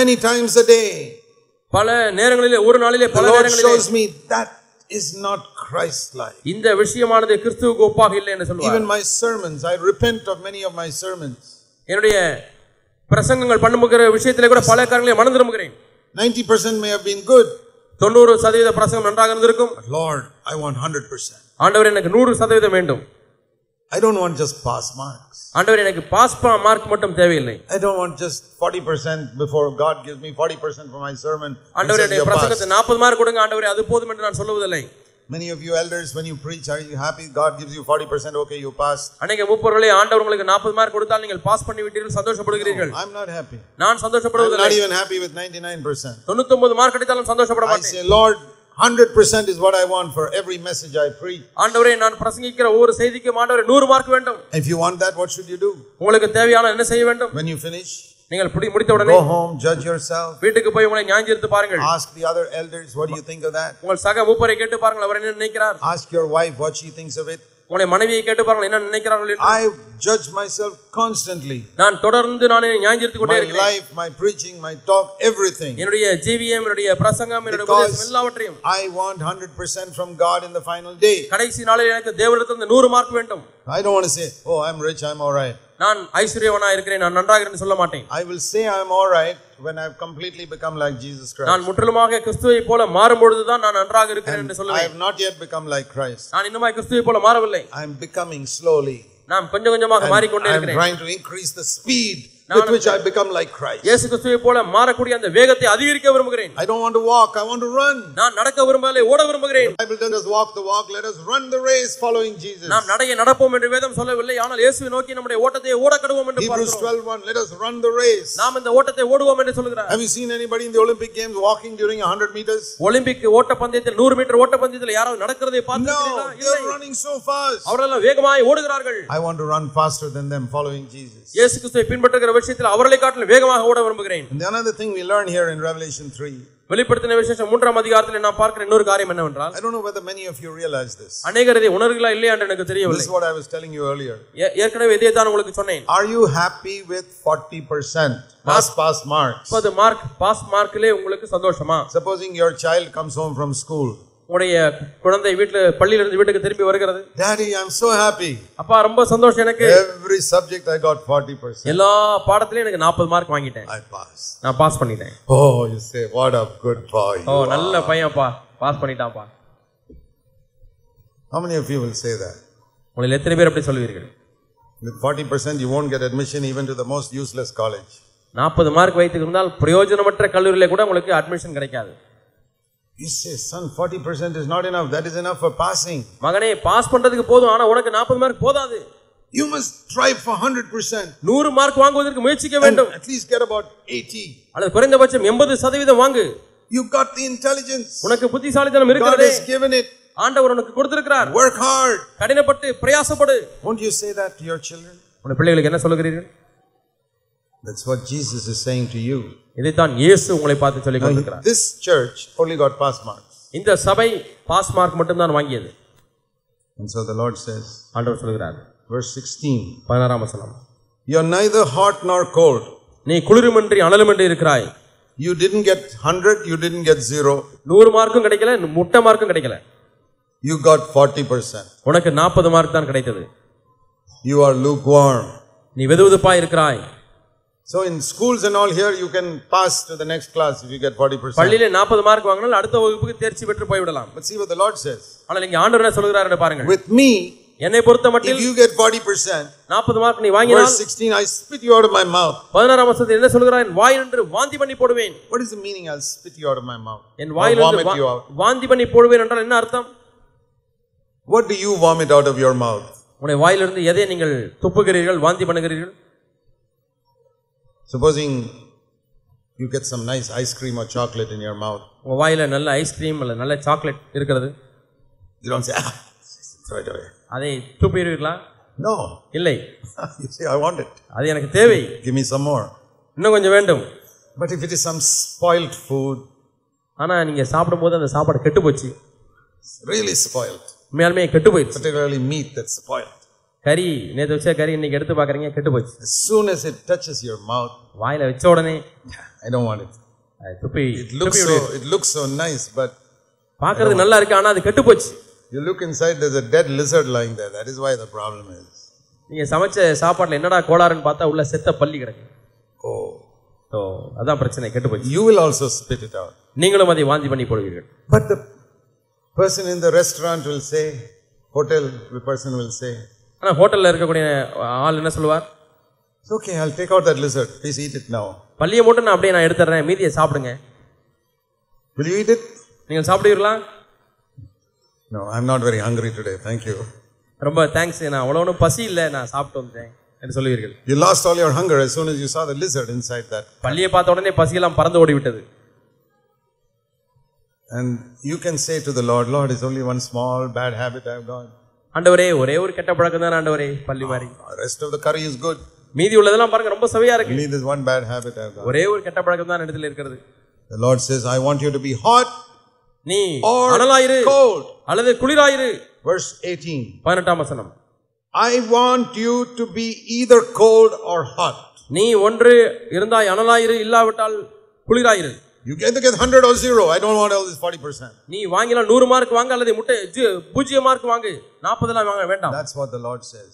Speaker 1: Many times a day.
Speaker 2: பல நேரங்களிலே ஒரு நாளிலே பல நேரங்களிலே
Speaker 1: the Lord shows me that is not Christ-like.
Speaker 2: இந்த விஷயமானது கிறிஸ்துவுக்கு ஒப்பாக இல்லை என்று சொல்வார்.
Speaker 1: Even my sermons, I repent of many of my sermons.
Speaker 2: என்னுடைய பிரசங்கங்கள் பண்ணுகிற விஷயத்திலே கூட பல காரியங்களை மனம் திரும்புகிறேன்.
Speaker 1: 90% may have been good.
Speaker 2: 90% பிரசங்கம் நன்றாக இருந்திருக்கும்.
Speaker 1: Lord, I want 100%.
Speaker 2: ஆண்டவரே எனக்கு 100% வேண்டும்.
Speaker 1: I don't want just pass marks.
Speaker 2: ஆண்டவரே எனக்கு பாஸ் மார்க் மட்டும் தேவையில்லை.
Speaker 1: I don't want just 40% before God gives me 40% for my sermon.
Speaker 2: ஆண்டவரே எனக்கு பிரசங்கத்துக்கு 40 மார்க் கொடுங்க ஆண்டவரே, அது போதும் என்று நான் சொல்வதில்லை.
Speaker 1: Many of you elders, when you preach, are you happy? God gives you 40%, okay, you passed.
Speaker 2: அநேக மூப்பர்களே ஆண்டவர் உங்களுக்கு 40 மார்க் கொடுத்தால் நீங்கள் பாஸ் பண்ணி விட்டீர்கள், சந்தோஷப்படுகிறீர்கள்.
Speaker 1: I'm not happy.
Speaker 2: நான் சந்தோஷப்படுவதில்லை.
Speaker 1: I'm not even happy with 99%.
Speaker 2: 99 mark கிடைத்தாலும் சந்தோஷப்பட மாட்டேன்.
Speaker 1: I say, Lord, 100% is what I want for every message I preach.
Speaker 2: ஆண்டவரே நான் பிரசங்கிக்கிற ஒவ்வொரு செய்திக்கும் ஆண்டவரே 100 மார்க் வேண்டும்.
Speaker 1: If you want that, what should you do?
Speaker 2: உங்களுக்கு தேவையான என்ன செய்ய வேண்டும்?
Speaker 1: When you finish,
Speaker 2: நீங்கள் முடித்த உடனே
Speaker 1: go home, judge yourself.
Speaker 2: வீட்டுக்கு போய் உங்களை நியாயந்தீர்த்து பாருங்கள்.
Speaker 1: Ask the other elders, what do you think of that?
Speaker 2: உங்கள் சக மூப்பரை கேட்டு பாருங்கள், அவர் என்ன நினைக்கிறார்.
Speaker 1: Ask your wife what she thinks of it.
Speaker 2: உங்களை மனைவியை கேட்டு பாருங்கள் என்ன நினைக்கிறார்கள் என்று.
Speaker 1: I judge myself constantly.
Speaker 2: நான் தொடர்ந்து நான் நியாயந்தீர்த்து கொண்டே இருக்கிறேன்.
Speaker 1: My life, my preaching, my talk, everything.
Speaker 2: என்னுடைய ஜீவியம், என்னுடைய பிரசங்கம், என்னுடைய உபதேசம் எல்லாவற்றையும்
Speaker 1: I want 100% from God in the final day.
Speaker 2: கடைசி நாளில் எனக்கு தேவனிடத்திலிருந்து 100 மார்க் வேண்டும்.
Speaker 1: I don't want to say, oh, I'm rich, I'm all right.
Speaker 2: நான் ஐஸ்வரியவனா இருக்கிறேன், நான் நன்றாக இருக்கிறேன்னு சொல்ல மாட்டேன்.
Speaker 1: I will say I'm all right when I've completely become like Jesus Christ.
Speaker 2: நான் முற்றிலுமாக கிறிஸ்துவை போல மாறும் பொழுது தான் நான் நன்றாக இருக்கிறேன் என்று சொல்லுவேன்.
Speaker 1: I have not yet become like Christ.
Speaker 2: நான் இன்னுமாய் கிறிஸ்துவை போல மாறவில்லை.
Speaker 1: I am becoming slowly.
Speaker 2: நான் கொஞ்சம் கொஞ்சமாக மாறிக்கொண்டே இருக்கிறேன்.
Speaker 1: I am trying to increase the speed with which I become like Christ.
Speaker 2: இயேசு கிறிஸ்துவை போல மாறக்கூடிய அந்த வேகத்தை அதிகரிக்க விரும்புகிறேன்.
Speaker 1: I don't want to walk, I want to run.
Speaker 2: நான் நடக்க விரும்பவில்லை, ஓட விரும்புகிறேன்.
Speaker 1: The Bible tells us walk the walk, let us run the race following Jesus.
Speaker 2: நாம் நடைய நடப்போம் என்று வேதம் சொல்லவில்லை, ஆனால் இயேசுவை நோக்கி நம்முடைய ஓட்டத்தை ஓடக்கடுவோம் என்று பார்க்கிறோம்.
Speaker 1: Hebrews 12:1 let us run the race.
Speaker 2: நாம் இந்த ஓட்டத்தை ஓடுவோம் என்று சொல்கிறார்.
Speaker 1: Have you seen anybody in the Olympic games walking during 100 meters?
Speaker 2: Olympic ஓட்ட பந்தயத்தில் 100 மீட்டர் ஓட்ட பந்தயத்தில் யாராவது நடக்கிறதை பார்த்திருக்கிறீர்களா?
Speaker 1: No, they are running so fast.
Speaker 2: அவர்கள் வேகமாய் ஓடுகிறார்கள்.
Speaker 1: I want to run faster than them following Jesus.
Speaker 2: இயேசு கிறிஸ்துவை பின்பற்றுகிற விஷயத்தில் அவர்களை காட்டிலும் வேகமாக ஓட விரும்புகிறேன்.
Speaker 1: And another thing we learn here in Revelation 3.
Speaker 2: வெளிப்படுத்தின விசேஷம் 3ஆம் அதிகாரத்தில் நாம் பார்க்கிற இன்னொரு காரியம் என்னவென்றால்,
Speaker 1: I don't know whether many of you realize this.
Speaker 2: அநேகர் இதை உணர்கிறீர்களா இல்லையா என்று எனக்கு தெரியவில்லை.
Speaker 1: This is what I was telling you earlier.
Speaker 2: ஏற்கனவே இதை தான் உங்களுக்கு சொன்னேன்.
Speaker 1: Are you happy with 40% pass marks?
Speaker 2: 40 mark pass மார்க்கிலே உங்களுக்கு சந்தோஷமா?
Speaker 1: Supposing your child comes home from school.
Speaker 2: உங்களுடைய குழந்தை பள்ளியிலிருந்து வீட்டுக்கு திரும்பி வருகிறது.
Speaker 1: Daddy, I'm so happy.
Speaker 2: அப்பா ரொம்ப சந்தோஷம் எனக்கு.
Speaker 1: Every subject I got 40%.
Speaker 2: எல்லா பாடத்திலயும் எனக்கு 40 மார்க் வாங்கிட்டேன்.
Speaker 1: I passed.
Speaker 2: நான் பாஸ் பண்ணிட்டேன்.
Speaker 1: Oh, you say what a good boy.
Speaker 2: ஓ நல்ல பையன்ப்பா, pass பண்ணிட்டான்ப்பா.
Speaker 1: How many of you will say that?
Speaker 2: உங்களில் எத்தனை பேர் அப்படி சொல்வீர்கள்?
Speaker 1: With 40% you won't get admission even to the most useless college.
Speaker 2: 40 mark வைத்திருந்தால் பிரயோஜனமற்ற கல்லூரியிலே கூட உங்களுக்கு அட்மிஷன் கிடைக்காது.
Speaker 1: You say, son, 40% is not enough. That is enough for passing.
Speaker 2: மகனே பாஸ் பண்றதுக்கு போதும், ஆனா உனக்கு 40 மார்க் போதாது.
Speaker 1: You must strive for 100%.
Speaker 2: 100 mark வாங்குவதற்கு முயற்சிக்க வேண்டும்.
Speaker 1: At least get about 80.
Speaker 2: அல்லது குறைந்தபட்சம் 80% வாங்கு.
Speaker 1: You got the intelligence.
Speaker 2: உனக்கு புத்திசாலித்தனம் இருக்கிறது.
Speaker 1: God has given it.
Speaker 2: ஆண்டவர் உனக்கு கொடுத்திருக்கிறார்.
Speaker 1: Work hard.
Speaker 2: கடினப்பட்டு பிரயாசப்படு.
Speaker 1: Won't you say that to your children?
Speaker 2: உங்க பிள்ளைகளுக்கு என்ன சொல்லுகிறீர்கள்?
Speaker 1: That's what Jesus is saying to you.
Speaker 2: இதைத்தான் இயேசு உங்களை பார்த்து சொல்லிக் கொண்டிருக்கிறார்.
Speaker 1: This church only got pass marks.
Speaker 2: இந்த சபை பாஸ் மார்க் மட்டும் தான் வாங்கியது.
Speaker 1: And so the Lord says,
Speaker 2: ஆண்டவர் சொல்கிறார்,
Speaker 1: verse 16,
Speaker 2: 16ஆம் வசனம்,
Speaker 1: you are neither hot nor cold.
Speaker 2: நீ குளிருமின்றி அனலுமின்றி இருக்கிறாய்.
Speaker 1: You didn't get 100, you didn't get 0.
Speaker 2: 100 மார்க்கும் கிடைக்கல, முட்டை மார்க்கும் கிடைக்கல.
Speaker 1: You got 40%.
Speaker 2: உனக்கு 40 மார்க் தான் கிடைத்தது.
Speaker 1: You are lukewarm.
Speaker 2: நீ வெதுவெதுப்பாய் இருக்கிறாய்.
Speaker 1: So in schools and all here you can pass to the next class if you get 40%.
Speaker 2: பள்ளியிலே 40 மார்க் வாங்கினால் அடுத்த வகுப்புக்கு தேர்ச்சி பெற்று போய் விடலாம்.
Speaker 1: But see what the Lord says.
Speaker 2: ஆனால் இங்கே ஆண்டவர் என்ன சொல்கிறார் என்று பாருங்கள்.
Speaker 1: With me
Speaker 2: என்னை பொறுத்தமட்டில்
Speaker 1: if you get 40%,
Speaker 2: 40 மார்க் நீ வாங்கினால்
Speaker 1: verse 16, I spit you out of my mouth.
Speaker 2: 16ஆம் வசனத்தில் என்ன சொல்கிறாய்? என் வாயிலிருந்து வாந்தி பண்ணி போடுவேன்.
Speaker 1: What is the meaning? I'll spit you out of my mouth.
Speaker 2: என் வாயிலிருந்து வாந்தி பண்ணி போடுவேன் என்றால் என்ன அர்த்தம்?
Speaker 1: What do you vomit out of your mouth?
Speaker 2: உங்களுடைய வாயிலிருந்து எதை நீங்கள் துப்புகிறீர்கள், வாந்தி பண்ணுகிறீர்கள்?
Speaker 1: Supposing you get some nice ice cream or chocolate in your mouth.
Speaker 2: உங்க வாயில நல்ல ஐஸ்கிரீம் அல்ல நல்ல சாக்லேட் இருக்கிறது.
Speaker 1: You don't say, throw it away.
Speaker 2: அதை துப்பிடுவீர்களா?
Speaker 1: No.
Speaker 2: இல்லை.
Speaker 1: You say, I want it.
Speaker 2: அது எனக்கு தேவை.
Speaker 1: Give me some more.
Speaker 2: இன்னும் கொஞ்சம் வேண்டும்.
Speaker 1: But if it is some spoiled food,
Speaker 2: ஆனா நீங்க சாப்பிடும்போது அந்த சாப்பாடு கெட்டு போச்சு.
Speaker 1: really spoiled.
Speaker 2: உண்மையாலுமே கெட்டு போயிடுச்சு.
Speaker 1: Particularly meat that's spoiled.
Speaker 2: கறி நேத்து வச்ச கறி இன்னைக்கு எடுத்து பாக்குறீங்க, கெட்டு போச்சு.
Speaker 1: As soon as it touches your mouth,
Speaker 2: வாயில வச்ச உடனே
Speaker 1: I don't want it. It looks so nice, but
Speaker 2: பாக்குறது நல்லா இருக்கு, ஆனா அது கெட்டு போச்சு.
Speaker 1: You look inside, there's a dead lizard lying there. That is why the problem is.
Speaker 2: நீங்க சமைச்ச சாப்பாட்டுல என்னடா கோளாறுன்னு பார்த்தா உள்ள செத்த பல்லி கிடக்கு. அதான் பிரச்சனை, கெட்டு போச்சு.
Speaker 1: You will also spit it out.
Speaker 2: நீங்களும் அதை வாந்தி பண்ணி போடுவீர்கள்.
Speaker 1: But the person in the restaurant will say, the person will say,
Speaker 2: ஆனா ஹோட்டல்ல இருக்கக்கூடிய ஆள் என்ன சொல்வார்?
Speaker 1: It's okay, I'll take out that lizard. Please eat it now.
Speaker 2: பல்லியை மட்டும் நான் அப்படியே எடுத்துறேன், மீதியை சாப்பிடுங்க.
Speaker 1: Will you eat it?
Speaker 2: நீங்கள் சாப்பிடுவீர்களா?
Speaker 1: No, I'm not very hungry today. Thank you.
Speaker 2: ரொம்ப தேங்க்ஸ், நான் அவ்வளவு பசி இல்ல, நான் சாப்பிட்டு வந்தேன் என்று சொல்வீர்கள்.
Speaker 1: You lost all your hunger as soon as you saw the lizard inside that.
Speaker 2: பல்லியை பார்த்த உடனே பசி எல்லாம் பறந்து ஓடி விட்டது.
Speaker 1: And you can say to the Lord, Lord, it's only one small bad habit I've got.
Speaker 2: ஆண்டவரே, ஒரே ஒரு கெட்ட பழக்கம் தான் ஆண்டவரே, பல்லி மாதிரி.
Speaker 1: The rest of the curry is good.
Speaker 2: மீதி உள்ளதெல்லாம் பாருங்க ரொம்ப சுவையா இருக்கு.
Speaker 1: Only this one bad habit I've got.
Speaker 2: ஒரே ஒரு கெட்ட பழக்கம் தான் இடத்துல இருக்குது.
Speaker 1: The Lord says, I want you to be hot,
Speaker 2: நீ அனலாயிரு அல்லது குளிராயிரு.
Speaker 1: Verse 18.
Speaker 2: 18ஆம் வசனம்.
Speaker 1: I want you to be either cold or hot.
Speaker 2: நீ ஒன்று இருந்தாய் அனலாயிரு, இல்லாவிட்டால் குளிராயிரு.
Speaker 1: You can get 100 or 0. I don't want all this 40%.
Speaker 2: நீ வாங்கினா 100 மார்க் வாங்க அல்லது 0 மார்க் வாங்கு, 40 எல்லாம் வாங்க வேண்டாம்.
Speaker 1: That's what the Lord says.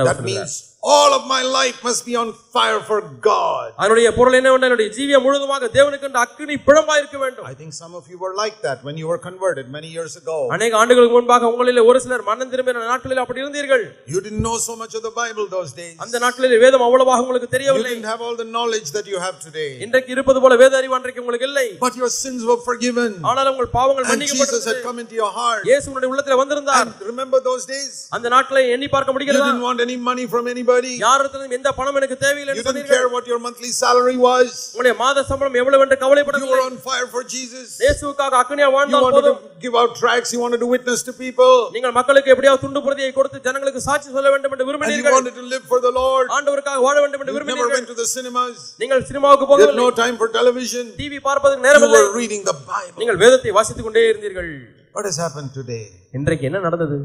Speaker 2: That
Speaker 1: means all of my life must be on fire for God.
Speaker 2: அதனுடைய பொருள் என்னவென்றால் என்னுடைய ஜீவியம் முழுவதுமாக தேவனுக்கு அக்கினி பிழம்பாய் இருக்க வேண்டும்.
Speaker 1: I think some of you were like that when you were converted many years ago.
Speaker 2: அநேக ஆண்டுகளுக்கு முன்பாக உங்களிலே ஒரு சிலர் மனம் திரும்பின நாட்களில் அப்படி இருந்தீர்கள்.
Speaker 1: You didn't know so much of the Bible those days.
Speaker 2: அந்த நாட்களில் வேதம் அவ்வளவாக உங்களுக்கு தெரியவில்லை.
Speaker 1: You didn't have all the knowledge that you have today.
Speaker 2: இன்றைக்கு இருப்பது போல வேத அறிவு அன்றைக்கு உங்களுக்கு இல்லை.
Speaker 1: But your sins were forgiven.
Speaker 2: ஆனால் உங்கள் பாவங்கள் மன்னிக்கப்பட்டது.
Speaker 1: Jesus had come into your heart.
Speaker 2: இயேசு உங்களுடைய உள்ளத்திலே வந்திருந்தார்.
Speaker 1: And remember those days?
Speaker 2: அந்த நாட்களை எண்ணி பார்க்க முடிகிறதா?
Speaker 1: You didn't want any money from anybody.
Speaker 2: யாரிடத்திலும் எந்த பணம் எனக்கு தேவையில்லை என்று
Speaker 1: சொன்னீர்கள். You didn't care what your monthly salary was.
Speaker 2: உங்களுடைய மாத சம்பளம் எவ்வளவு என்று கவலைப்படவில்லை.
Speaker 1: You were on fire for Jesus.
Speaker 2: இயேசுவுக்காக அக்கினியா வாழ்ந்தால் போதும்.
Speaker 1: You wanted to give out tracts, you wanted to witness to people.
Speaker 2: நீங்கள் மக்களுக்கு எப்படியாவது துண்டு பிரதியை கொடுத்து ஜனங்களுக்கு சாட்சி சொல்ல வேண்டும் என்று விரும்பினீர்கள்.
Speaker 1: And you wanted to live for the Lord.
Speaker 2: ஆண்டவருக்காக வாழ வேண்டும் என்று விரும்பினீர்கள்.
Speaker 1: You never went to the cinemas.
Speaker 2: நீங்கள் சினிமாவுக்கு போகவில்லை.
Speaker 1: You had no time for television.
Speaker 2: TV பார்ப்பதற்கு நேரம் இல்லை.
Speaker 1: You were reading the Bible.
Speaker 2: நீங்கள் வேதத்தை வாசித்துக் கொண்டே இருந்தீர்கள்.
Speaker 1: What has happened today?
Speaker 2: இன்றைக்கு என்ன நடந்தது?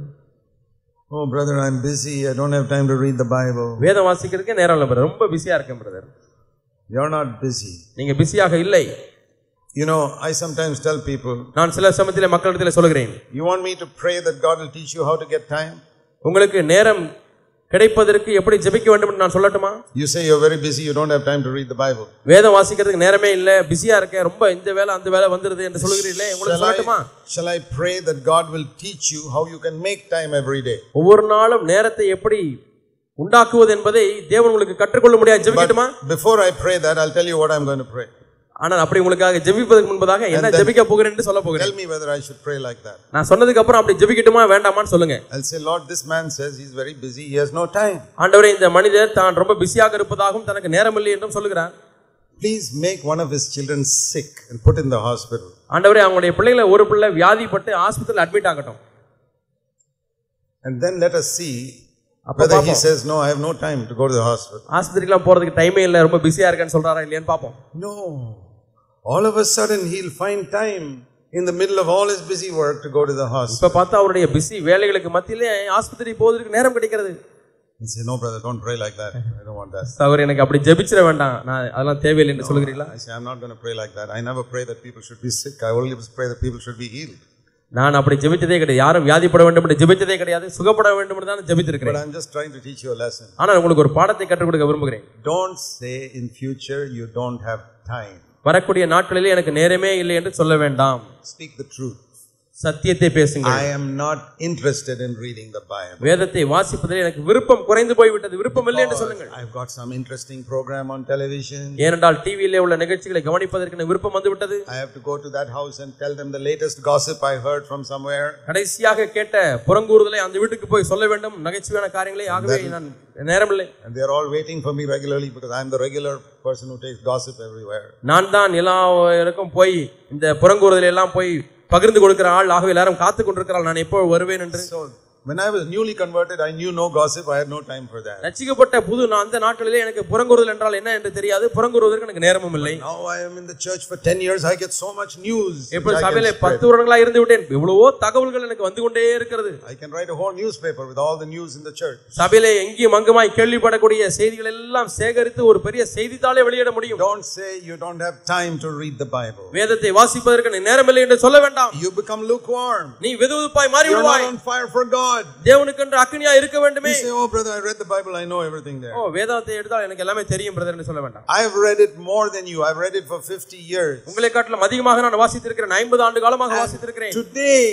Speaker 1: Oh brother, I'm busy. I don't have time to read the Bible.
Speaker 2: வேதம் வாசிக்கிறதுக்கு நேரம் இல்ல பிரதர், ரொம்ப பிஸியா இருக்கேன் பிரதர்.
Speaker 1: You're not busy.
Speaker 2: நீங்க பிஸியாக இல்லை.
Speaker 1: You know, I sometimes tell people,
Speaker 2: நான் சில சமயத்திலே மக்களிடத்திலே சொல்கிறேன்,
Speaker 1: you want me to pray that God will teach you how to get time?
Speaker 2: உங்களுக்கு நேரம் கிடைப்பதற்கு எப்படி ஜெபிக்க வேண்டும் என்று நான் சொல்லட்டுமா?
Speaker 1: You say you're very busy, you don't have time to read the Bible.
Speaker 2: வேதம் வாசிக்கிறதுக்கு நேரமே இல்ல, பிஸியா இருக்கேன், ரொம்ப இந்த வேளை அந்த வேளை வந்துருது என்று சொல்கிறீங்களே, உங்களுக்கு சொல்லட்டுமா?
Speaker 1: Shall I pray that God will teach you how you can make time every day?
Speaker 2: ஒவ்வொரு நாளும் நேரத்தை எப்படி உண்டாக்குவது என்பதை தேவன் உங்களுக்கு கற்றுக்கொள்ள முடியாது, ஜெபிக்கட்டுமா?
Speaker 1: Before I pray that, I'll tell you what I'm going to pray.
Speaker 2: ஆனால் அப்படி உங்களுக்காக ஜெபிப்பதற்கு முன்பதாக என்ன ஜெபிக்க போகிறேன் என்று சொல்ல போகிறேன்.
Speaker 1: Tell me whether I should pray like that.
Speaker 2: நான் சொன்னதுக்கு அப்புறம் அப்படி ஜெபிக்கட்டுமா வேண்டாமான்னு சொல்லுங்க.
Speaker 1: I'll say, Lord, this man says he's very busy, he has no time.
Speaker 2: ஆண்டவரே, இந்த மனிதர் தான் ரொம்ப பிஸியாக இருப்பதாகவும் தனக்கு நேரம் இல்லை என்றும் சொல்கிறார்.
Speaker 1: Please make one of his children sick and put in the hospital.
Speaker 2: ஆண்டவரே, அவங்களுடைய பிள்ளைகளை ஒரு பிள்ளை வியாதிப்பட்டு ஆஸ்பத்திரியில் அட்மிட் ஆகட்டும்.
Speaker 1: And then let us see whether he says, no, I have no time to go to the hospital.
Speaker 2: ஆஸ்பத்திரிக்குலாம் போறதுக்கு டைமே இல்லை, ரொம்ப பிஸியா இருக்கேன்னு சொல்றாரா இல்லையான்னு பாப்போம்.
Speaker 1: No. All of a sudden he'll find time in the middle of all his busy work to go to the hospital.
Speaker 2: இப்ப பார்த்தா அவருடைய பிஸி வேலைகளுக்கு மத்தியிலே ஆஸ்பத்திரி போவதற்கு நேரம் கிடைக்கிறது.
Speaker 1: He say, no brother, don't pray like that. I don't want that.
Speaker 2: சகோதரர், எனக்கு அப்படி ஜெபிச்சிர வேண்டாம், நான் அதெல்லாம் தேவையில்லை என்று சொல்கிறீங்களா?
Speaker 1: I say, I'm not going to pray like that. I never pray that people should be sick. I only pray that people should be healed.
Speaker 2: நான் அப்படி ஜெபிச்சதே கிடையாது, யாரும் வியாதிப்பட வேண்டும் என்று ஜெபிச்சதே கிடையாது, சுகப்பட வேண்டும் என்று தான் ஜெபித்திருக்கிறேன்.
Speaker 1: But I'm just trying to teach you a lesson.
Speaker 2: ஆனால் உங்களுக்கு ஒரு பாடத்தை கற்றுக் கொடுக்க விரும்புகிறேன்.
Speaker 1: Don't say in future you don't have time.
Speaker 2: வரக்கூடிய நாட்களிலே எனக்கு நேரமே இல்லை என்று சொல்ல வேண்டாம்.
Speaker 1: Speak the truth.
Speaker 2: சத்தியத்தை பேசுங்கள்.
Speaker 1: I am not interested in reading the Bible.
Speaker 2: வேதத்தை வாசிப்பதில் எனக்கு விருப்பம் குறைந்து போய்விட்டது, விருப்பம் இல்லை என்று சொல்லுங்கள்.
Speaker 1: I've got some interesting program on television.
Speaker 2: ஏனென்றால் டிவியிலே உள்ள நிகழ்ச்சிகளை கவனிப்பதற்கு எனக்கு விருப்பம் வந்து விட்டது.
Speaker 1: I have to go to that house and tell them the latest gossip I heard from somewhere.
Speaker 2: கடைசியாக கேட்ட புறங்கூறுதலை அந்த வீட்டுக்கு போய் சொல்ல வேண்டும், நகைச்சுவையான காரியங்களை. ஆகவே நான் நேரமில்லை.
Speaker 1: And they are all waiting for me regularly because I am the regular person who takes gossip everywhere.
Speaker 2: நான் தான் எல்லாருக்கும் போய் இந்த புறங்கூறுதலை எல்லாம் போய் பகிர்ந்து கொடுக்கிற ஆள். ஆகவே எல்லாரும் காத்து கொண்டிருக்கிறாள் நான் எப்போ வருவேன் என்று.
Speaker 1: So when I was newly converted, I knew no gossip. I had no time for that.
Speaker 2: ரட்சிக்கப்பட்ட புது அந்த நாட்களிலே எனக்கு புறங்கூறுதல் என்றால் என்ன என்று தெரியாது, புறங்கூறுவதற்கு எனக்கு நேரமும் இல்லை.
Speaker 1: Now I am in the church for 10 years. I get so much news.
Speaker 2: இப்போ சபையிலே 10 வருடங்களா இருந்து விட்டேன், எவ்வளவோ தகவல்கள் எனக்கு வந்து கொண்டே இருக்கிறது.
Speaker 1: I can write a whole newspaper with all the news in the church.
Speaker 2: சபையிலே எங்கேயும் அங்குமாய் கேள்விப்படக்கூடிய செய்திகள் எல்லாம் சேகரித்து ஒரு பெரிய செய்தித்தாளே வெளியிட முடியும்.
Speaker 1: Don't say you don't have time to read the Bible.
Speaker 2: வேதத்தை வாசிப்பதற்கு நேரமில்லை என்று சொல்ல வேண்டாம்.
Speaker 1: You become lukewarm.
Speaker 2: நீ வெதுவெதுப்பாய் மாறி
Speaker 1: You are
Speaker 2: விடுவாய்.
Speaker 1: not on fire for God.
Speaker 2: தேவனுக்கென்று அக்கினியா இருக்க வேண்டுமே.
Speaker 1: You say, oh brother, I read the Bible, I know everything there.
Speaker 2: வேதத்தை எடுத்தால் எனக்கு எல்லாமே தெரியும் பிரதர் என்று சொல்ல வேண்டாம்.
Speaker 1: I have read it more than you. I've read it for 50 years.
Speaker 2: உங்களை காட்டிலும் அதிகமாக நான் வாசித்திருக்கிறேன். 50 ஆண்டு காலமாக வாசித்திருக்கிறேன்.
Speaker 1: Today,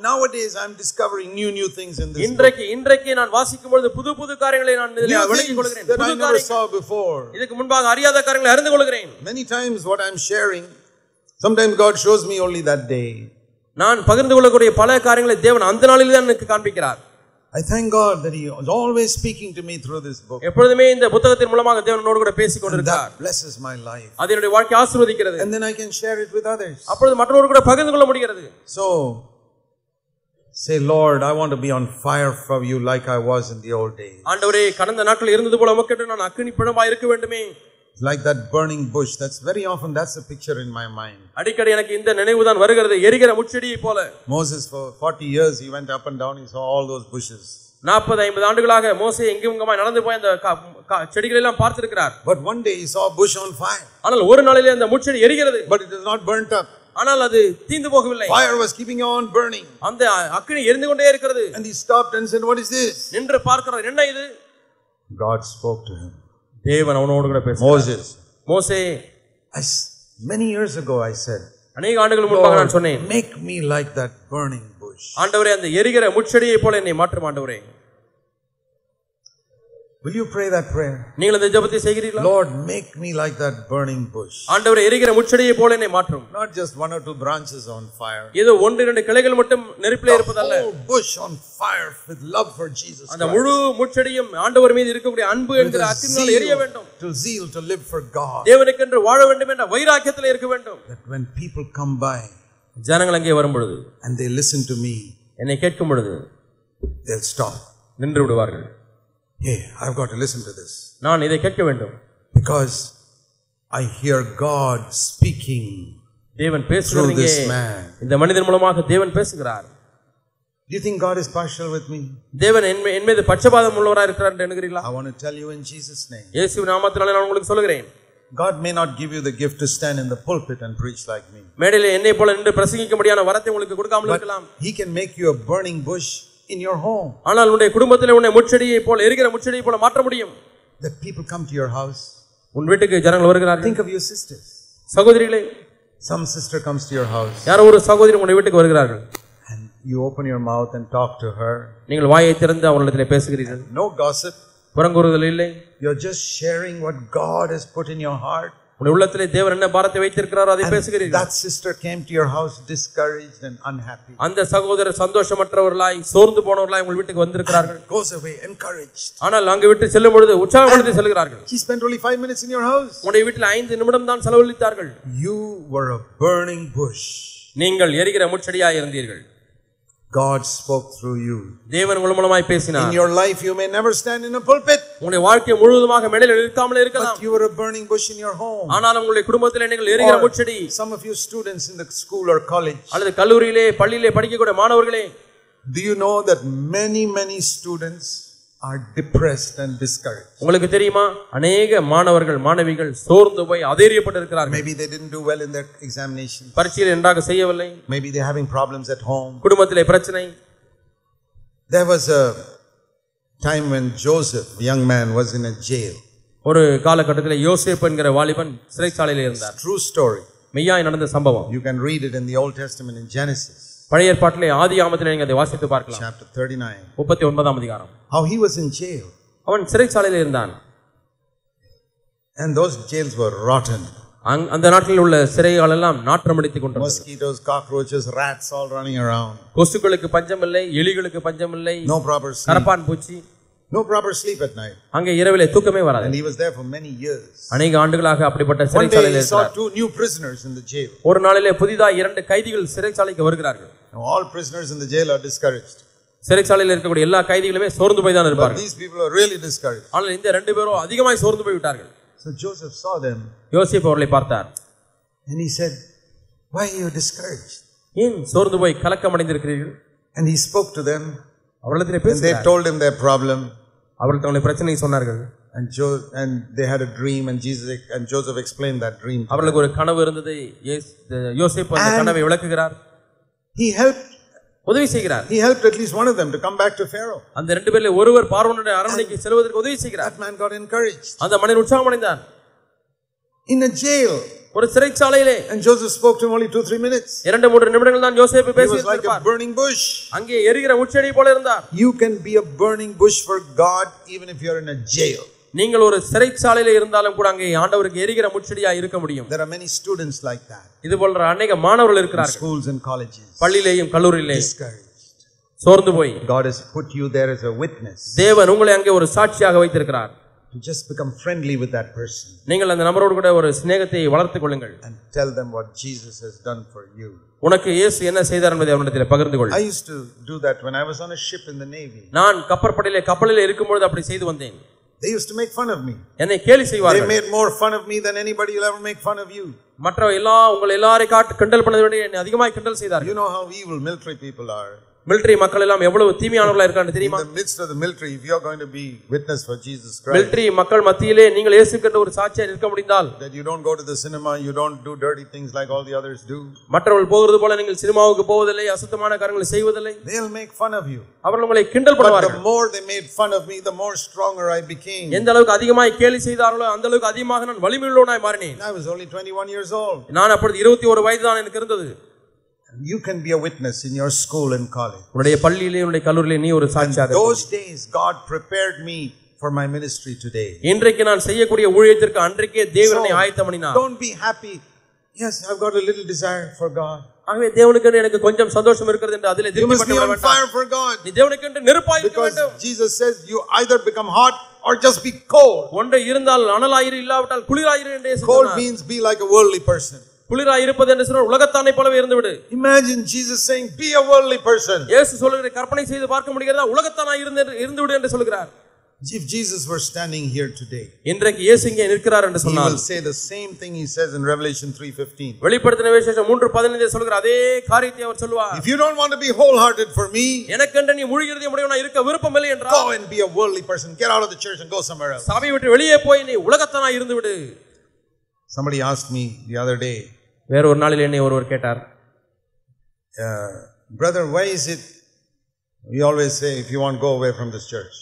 Speaker 1: nowadays I'm discovering new things in this book.
Speaker 2: இன்றைக்கு நான் வாசிக்கும் பொழுது புது காரியங்களை நான் இதிலே விளங்கிக் கொள்கிறேன்.
Speaker 1: That I never saw before.
Speaker 2: இதுக்கு முன்பாக அறியாத காரியங்களை அறிந்து கொள்கிறேன்.
Speaker 1: Many times what I'm sharing, sometimes God shows me only that day.
Speaker 2: நான் பகிர்ந்து கொள்ளக்கூடிய பல காரியங்களை தேவன் அந்த நாளிலே தான் எனக்கு காண்பிக்கிறார்.
Speaker 1: I thank God that He is always speaking to me through this book.
Speaker 2: எப்பொழுதுமே இந்த புத்தகத்தின் மூலமாக தேவன் என்னோடு கூட பேசிக் கொண்டிருக்கிறார்.
Speaker 1: That blesses my life.
Speaker 2: அது என்னுடைய வாழ்க்கையை ஆசீர்வதிக்கிறது.
Speaker 1: And then I can share it with others.
Speaker 2: அப்பொழுது மற்றவர்கள் கூட பகிர்ந்து கொள்ள முடிகிறது.
Speaker 1: So say, Lord, I want to be on fire for you like I was in the old days.
Speaker 2: ஆண்டவரே, கடந்த நாட்களில் இருந்தது போல உமக்கென்று நான் அக்கினி பிழம்பாய் இருக்க வேண்டுமே.
Speaker 1: Like that burning bush. That's very often that's a picture in my mind.
Speaker 2: அடிக்கடி எனக்கு இந்த நினைவுதான் வருகிறது, எரிகிற முட்செடியை போல.
Speaker 1: Moses for 40 years he went up and down, he saw all those bushes.
Speaker 2: 40-50 ஆண்டுகளாக மோசே எங்குமாய் நடந்து போய் அந்த செடிகளை எல்லாம் பார்த்திருக்கிறார்.
Speaker 1: But one day he saw a bush on fire.
Speaker 2: ஆனால் ஒரு நாளிலே அந்த முட்செடி எரிகிறது.
Speaker 1: But it is not burnt up.
Speaker 2: ஆனால் அது தீந்து போகவில்லை.
Speaker 1: Fire was keeping on burning.
Speaker 2: அந்த அக்கினி எரிந்து கொண்டே இருக்கிறது.
Speaker 1: And he stopped and said, what is this?
Speaker 2: நின்று பார்க்கிறார், என்ன இது?
Speaker 1: God spoke to him.
Speaker 2: தேவன் அவனோடு கூட பேசினார்.
Speaker 1: Moses.
Speaker 2: மோசே,
Speaker 1: many years ago I said,
Speaker 2: அநேக ஆண்டுகள் முன்பாக நான் சொன்னேன்,
Speaker 1: make me like that burning bush.
Speaker 2: ஆண்டவரே, அந்த எரிகிற முட்செடியை போல என்னை மாற்றும் ஆண்டவரே.
Speaker 1: Will you pray that prayer?
Speaker 2: நீங்கள் இந்த ஜெபத்தை செய்கிறீர்களா?
Speaker 1: Lord, make me like that burning bush.
Speaker 2: ஆண்டவரே, எரிகிற முட்செடியை போல என்னை மாற்றும்.
Speaker 1: Not just one or two branches on fire.
Speaker 2: ஏதோ 1-2 கிளைகள் மட்டும் நெருப்பிலே இருப்பதல்ல.
Speaker 1: The whole bush on fire with love for Jesus.
Speaker 2: அந்த முழு முட்செடியும் ஆண்டவர் மீது இருக்கக்கூடிய அன்பு என்கிற அக்கினியால் எரிய வேண்டும்.
Speaker 1: To zeal to live for God.
Speaker 2: தேவனுக்கென்று வாழ வேண்டும் என்ற வைராக்கியத்தில் இருக்க வேண்டும்.
Speaker 1: That when people come by,
Speaker 2: ஜனங்கள் அங்கே வரும் பொழுது,
Speaker 1: and they listen to me,
Speaker 2: என்னை கேட்கும் பொழுது,
Speaker 1: they'll stop.
Speaker 2: நின்று விடுவார்கள்.
Speaker 1: Hey, I've got to listen to this.
Speaker 2: நான் இதை கேட்க வேண்டும்.
Speaker 1: Because I hear God speaking.
Speaker 2: தேவன் பேசுகிறார். இந்த மனிதன் மூலமாக தேவன் பேசுகிறார்.
Speaker 1: Do you think God is partial with me?
Speaker 2: தேவன் என் மீது பட்சபாதம் உள்ளவராக இருக்கிறார் என்று எண்ணுகிறீர்களா?
Speaker 1: I want to tell you in Jesus' name.
Speaker 2: இயேசுவின் நாமத்தினாலே நான் உங்களுக்கு சொல்கிறேன்.
Speaker 1: God may not give you the gift to stand in the pulpit and preach like me.
Speaker 2: மேடையிலே என்னை போல நின்று பிரசங்கிக்க முடியாத வரத்தை உங்களுக்கு கொடுக்காமல் இருக்கலாம்.
Speaker 1: He can make you a burning bush in your home.
Speaker 2: ஆனால் உன்னுடைய குடும்பத்திலே உன்னை முட்செடியை போல எரிகிற முட்செடியை போல மாற்ற முடியும்.
Speaker 1: That people come to your house.
Speaker 2: உன் வீட்டுக்கு ஜனங்கள் வருகிறார்கள்.
Speaker 1: Think of your sisters.
Speaker 2: சகோதரிகளே,
Speaker 1: some sister comes to your house.
Speaker 2: யாரோ ஒரு சகோதரி உன் வீட்டுக்கு வருகிறார்கள்.
Speaker 1: And you open your mouth and talk to her.
Speaker 2: நீங்கள் வாயை திறந்து அவளிடத்திலே பேசுகிறீர்கள்.
Speaker 1: No gossip.
Speaker 2: புறங்கூறுதல் இல்லை.
Speaker 1: You're just sharing what God has put in your heart.
Speaker 2: உன் உள்ளத்திலே தேவன் என்ன பாரத்தை வைத்திருக்கிறாரோ அதை பேசுகிறீர்கள்.
Speaker 1: That sister came to your house discouraged and unhappy.
Speaker 2: அந்த சகோதரர் சந்தோஷமற்றவர்களாய் சோர்ந்து போனவர்களாய் உங்கள் வீட்டுக்கு வந்திருக்கிறார்கள்.
Speaker 1: Goes away encouraged.
Speaker 2: ஆனால் அங்கு விட்டு செல்லும் பொழுது உற்சாகப்படுத்தி செல்கிறார்கள்.
Speaker 1: He spent only 5 minutes in your house.
Speaker 2: உங்களுடைய வீட்டில் 5 நிமிடம் தான் செலவழித்தார்கள்.
Speaker 1: You were a burning bush.
Speaker 2: நீங்கள் எரிகிற முட்செடியாய் இருந்தீர்கள்.
Speaker 1: God spoke through you.
Speaker 2: தேவன் உங்கள் மூலமாய் பேசினார்.
Speaker 1: In your life you may never stand in a pulpit.
Speaker 2: உங்களுடைய வாழ்க்கை முழுவதுமாக மேடையில் நிற்காமல் இருக்கலாம்.
Speaker 1: But you were a burning bush in your home.
Speaker 2: ஆனால் உங்களுடைய குடும்பத்திலே நீங்கள் எரிகிற முட்செடி.
Speaker 1: Some of you students in the school or college.
Speaker 2: அல்லது கல்லூரியிலே பள்ளியிலே படிக்கக்கூடிய மாணவர்களே,
Speaker 1: do you know that many students are depressed and discouraged?
Speaker 2: உங்களுக்கு தெரியுமா, अनेक மாணவர்கள் மாணவிகள் சோர்ந்து போய் அதைரியப்பட்டு இருக்கிறார்கள்.
Speaker 1: Maybe they didn't do well in their examination.
Speaker 2: பரீட்சையில் நன்றாக செய்யவில்லை.
Speaker 1: Maybe they are having problems at home.
Speaker 2: குடும்பத்திலே பிரச்சனை.
Speaker 1: There was a time when Joseph, a young man, was in a jail.
Speaker 2: ஒரு காலகட்டத்திலே யோசேப்பு என்கிற வாலிபன் சிறைச்சாலையில் இருந்தார்.
Speaker 1: True story.
Speaker 2: மெய்யாய் நடந்த சம்பவம்.
Speaker 1: You can read it in the Old Testament in Genesis.
Speaker 2: பழைய ஏற்பாட்டிலே ஆதியாகமத்திலே நீங்க அதை வாசித்து பார்க்கலாம்.
Speaker 1: Chapter 39.
Speaker 2: 39ஆம் அதிகாரம்.
Speaker 1: How he was in jail.
Speaker 2: அவன் சிறைச்சாலையில் இருந்தான்.
Speaker 1: And those jails were rotten.
Speaker 2: அந்த நாட்டில் உள்ள சிறைகள் எல்லாம் நாற்றம் அடித்துக் கொண்டிருந்தது.
Speaker 1: Mosquitoes, cockroaches, rats all running around.
Speaker 2: கொசுக்களுக்கு பஞ்சம் இல்லை, எலிகளுக்கு பஞ்சம் இல்லை.
Speaker 1: No proper sleep.
Speaker 2: கரப்பான் பூச்சி.
Speaker 1: No proper sleep at night.
Speaker 2: அங்கே இரவிலே தூக்கமே வராது.
Speaker 1: And he was there for many years.
Speaker 2: அநேக ஆண்டுகளாக அப்படிப்பட்ட
Speaker 1: One day
Speaker 2: சிறைச்சாலையில்
Speaker 1: he saw
Speaker 2: இருந்தார்.
Speaker 1: 2 new prisoners in the jail.
Speaker 2: ஒரு நாளிலே புதிதாக 2 கைதிகள் சிறைச்சாலைக்கு வருகிறார்கள்.
Speaker 1: Now all prisoners in the jail are discouraged.
Speaker 2: சிறைச்சாலையில் இருக்கக்கூடிய எல்லா கைதிகளுமே சோர்ந்து போய் தான்
Speaker 1: But
Speaker 2: இருப்பார்கள்.
Speaker 1: these people are really discouraged.
Speaker 2: ஆனால் இந்த 2 பேரும் அதிகமாய் சோர்ந்து போய் விட்டார்கள்.
Speaker 1: So Joseph saw them.
Speaker 2: யோசேப்பு அவர்களை பார்த்தார்.
Speaker 1: And he said, "Why are you discouraged?"
Speaker 2: ஏன் சோர்ந்து போய் கலக்கம் அடைந்திருக்கிறீர்கள்?
Speaker 1: And he spoke to them.
Speaker 2: அவர்களிடத்தில்
Speaker 1: And they
Speaker 2: பேசினார்.
Speaker 1: told him their problem.
Speaker 2: அவர்கள் தங்களுடைய பிரச்சனையை சொன்னார்கள்.
Speaker 1: And they had a dream, and Joseph explained that dream.
Speaker 2: அவர்களுக்கு ஒரு கனவு இருந்தது. யோசேப்பு அந்த கனவை விளக்குகிறார்.
Speaker 1: He helped.
Speaker 2: உதவி செய்கிறார்.
Speaker 1: He helped at least one of them to come back to Pharaoh.
Speaker 2: அந்த 2 பேரில் ஒருவர் பார்வோனுடைய அரண்மனைக்கு செல்வதற்கு உதவி செய்கிறார்.
Speaker 1: That man got encouraged.
Speaker 2: அந்த மனிதன் உற்சாகம் அடைந்தான்.
Speaker 1: In a jail.
Speaker 2: ஒரு சிறைச்சாலையிலே.
Speaker 1: And Joseph spoke to him only 2-3 minutes.
Speaker 2: 2-3 நிமிடங்கள் தான் யோசேப்பு
Speaker 1: He was like
Speaker 2: பேசியிருப்பார்.
Speaker 1: a burning bush.
Speaker 2: அங்கே எரிகிற முட்செடி போல இருந்தார்.
Speaker 1: You can be a burning bush for God even if you are in a jail.
Speaker 2: நீங்கள் ஒரு சிறைச்சாலையிலே இருந்தாலும் கூட அங்கே ஆண்டவருக்கு எரிகிற முட்செடியா இருக்க முடியும்.
Speaker 1: There are many students like that.
Speaker 2: இது போன்ற अनेक மாணவர்கள் இருக்கிறார்கள்.
Speaker 1: Schools and colleges.
Speaker 2: பள்ளியிலேயும் கல்லூரியிலேயும்
Speaker 1: Discouraged.
Speaker 2: சோர்ந்து போய்.
Speaker 1: God has put you there as a witness.
Speaker 2: தேவன் உங்களை அங்கே ஒரு சாட்சியாக வைத்திருக்கிறார்.
Speaker 1: To just become friendly with that person.
Speaker 2: நீங்கள் அந்த நபரோடு கூட ஒரு சிநேகத்தை வளர்த்துக் கொள்ளுங்கள்.
Speaker 1: And tell them what Jesus has done for you.
Speaker 2: உனக்கு இயேசு என்ன செய்தார் என்பதை அவரிடத்தில் பகிர்ந்து கொள்.
Speaker 1: I used to do that when I was on a ship in the Navy.
Speaker 2: நான் கப்பலிலே இருக்கும்போது அப்படி செய்து வந்தேன்.
Speaker 1: They used to make fun of me.
Speaker 2: என்னை கேலி செய்வார்கள்.
Speaker 1: They made more fun of me than anybody will ever make fun of you.
Speaker 2: மற்ற உங்கள் எல்லாரையும் காட்டு கிண்டல் பண்ணதை விட என்னை அதிகமாக கிண்டல் செய்தார்கள்.
Speaker 1: You know how evil military people are.
Speaker 2: Military மக்கள் எல்லாம் எவ்வளவு தீமையானவர்களா இருக்காங்க தெரியுமா?
Speaker 1: In the midst of the military, if you are going to be witness for Jesus Christ,
Speaker 2: military மக்கள் மத்தியிலே நீங்கள் இயேசுவுக்கு ஒரு சாட்சியா இருக்க முடிந்தால்,
Speaker 1: that you don't go to the cinema, you don't do dirty things like all the others do.
Speaker 2: மற்றவர்கள் போகிறது போல நீங்கள் சினிமாவுக்கு போவதில்லை, அசுத்தமான காரியங்களை செய்வதில்லை.
Speaker 1: They'll make fun of you.
Speaker 2: அவர்கள் உங்களை கிண்டல் பண்ணுவார்கள்.
Speaker 1: But the more they made fun of me, the more stronger I became.
Speaker 2: எந்த அளவுக்கு அதிகமாய் கேலி செய்தார்களோ அந்த அளவுக்கு அதிகமாக நான் வலிமையுள்ளவனாய் மாறினேன்.
Speaker 1: I was only 21 years old.
Speaker 2: நான் அப்பொழுது 21 வயது தான் எனக்கு இருந்தது.
Speaker 1: You can be a witness in your school and college.
Speaker 2: உன்னுடைய பள்ளியிலே உன்னுடைய கல்லூரியிலே நீ ஒரு சாட்சியாக.
Speaker 1: Those days God prepared me for my ministry today.
Speaker 2: இன்றைக்கு நான் செய்யக்கூடிய ஊழியத்திற்கு அன்றைக்கே தேவன் என்னை ஆயத்தம் பண்ணினார்.
Speaker 1: Don't be happy. Yes, I've got a little desire for God.
Speaker 2: ஆகவே தேவனுக்கு எனக்கு கொஞ்சம் சந்தோஷம் இருக்கிறது என்று அதிலே திருப்திப்பட்டு விட வேண்டாம்.
Speaker 1: Fire for God.
Speaker 2: நீ தேவனுக்கு நெருப்பாய் இருக்க வேண்டும்.
Speaker 1: Because Jesus says you either become hot or just be cold.
Speaker 2: ஒன்று இருந்தால் அனலாயிரு இல்லாவிட்டால் குளிராயிரு என்று இயேசு சொன்னார்.
Speaker 1: Cold means be like a worldly person.
Speaker 2: குளிராய் இருப்பது என்று சொன்னால் உலகத்தானை போலவே இருந்து விடு.
Speaker 1: Imagine Jesus saying be a worldly person.
Speaker 2: இயேசு சொல்லுகிற கற்பனை செய்து பார்க்க முடிகிறதா? உலகத்தானாய் இருந்து விடு என்று சொல்கிறார்.
Speaker 1: If Jesus were standing here today,
Speaker 2: இன்றைக்கு இயேசு இங்கே நிற்கிறார் என்று சொன்னால்,
Speaker 1: he will say the same thing he says in Revelation 3:15.
Speaker 2: வெளிப்படுத்தின விசேஷம் 3:15 சொல்கிற அதே காரியத்தை அவர் சொல்வார்.
Speaker 1: If you don't want to be wholehearted for me,
Speaker 2: எனக்கென்று நீ முழு இதயமுடையவனாய் இருக்க விருப்பமில்லை என்றால்,
Speaker 1: go and be a worldly person. Get out of the church and go somewhere else.
Speaker 2: சபையை விட்டு வெளியே போய் நீ உலகத்தானாய் இருந்து விடு.
Speaker 1: Somebody asked me the other day,
Speaker 2: வேற ஒரு நாளில் என்னை ஒருவர் கேட்டார்,
Speaker 1: brother, why is it we always say if you want go away from this church?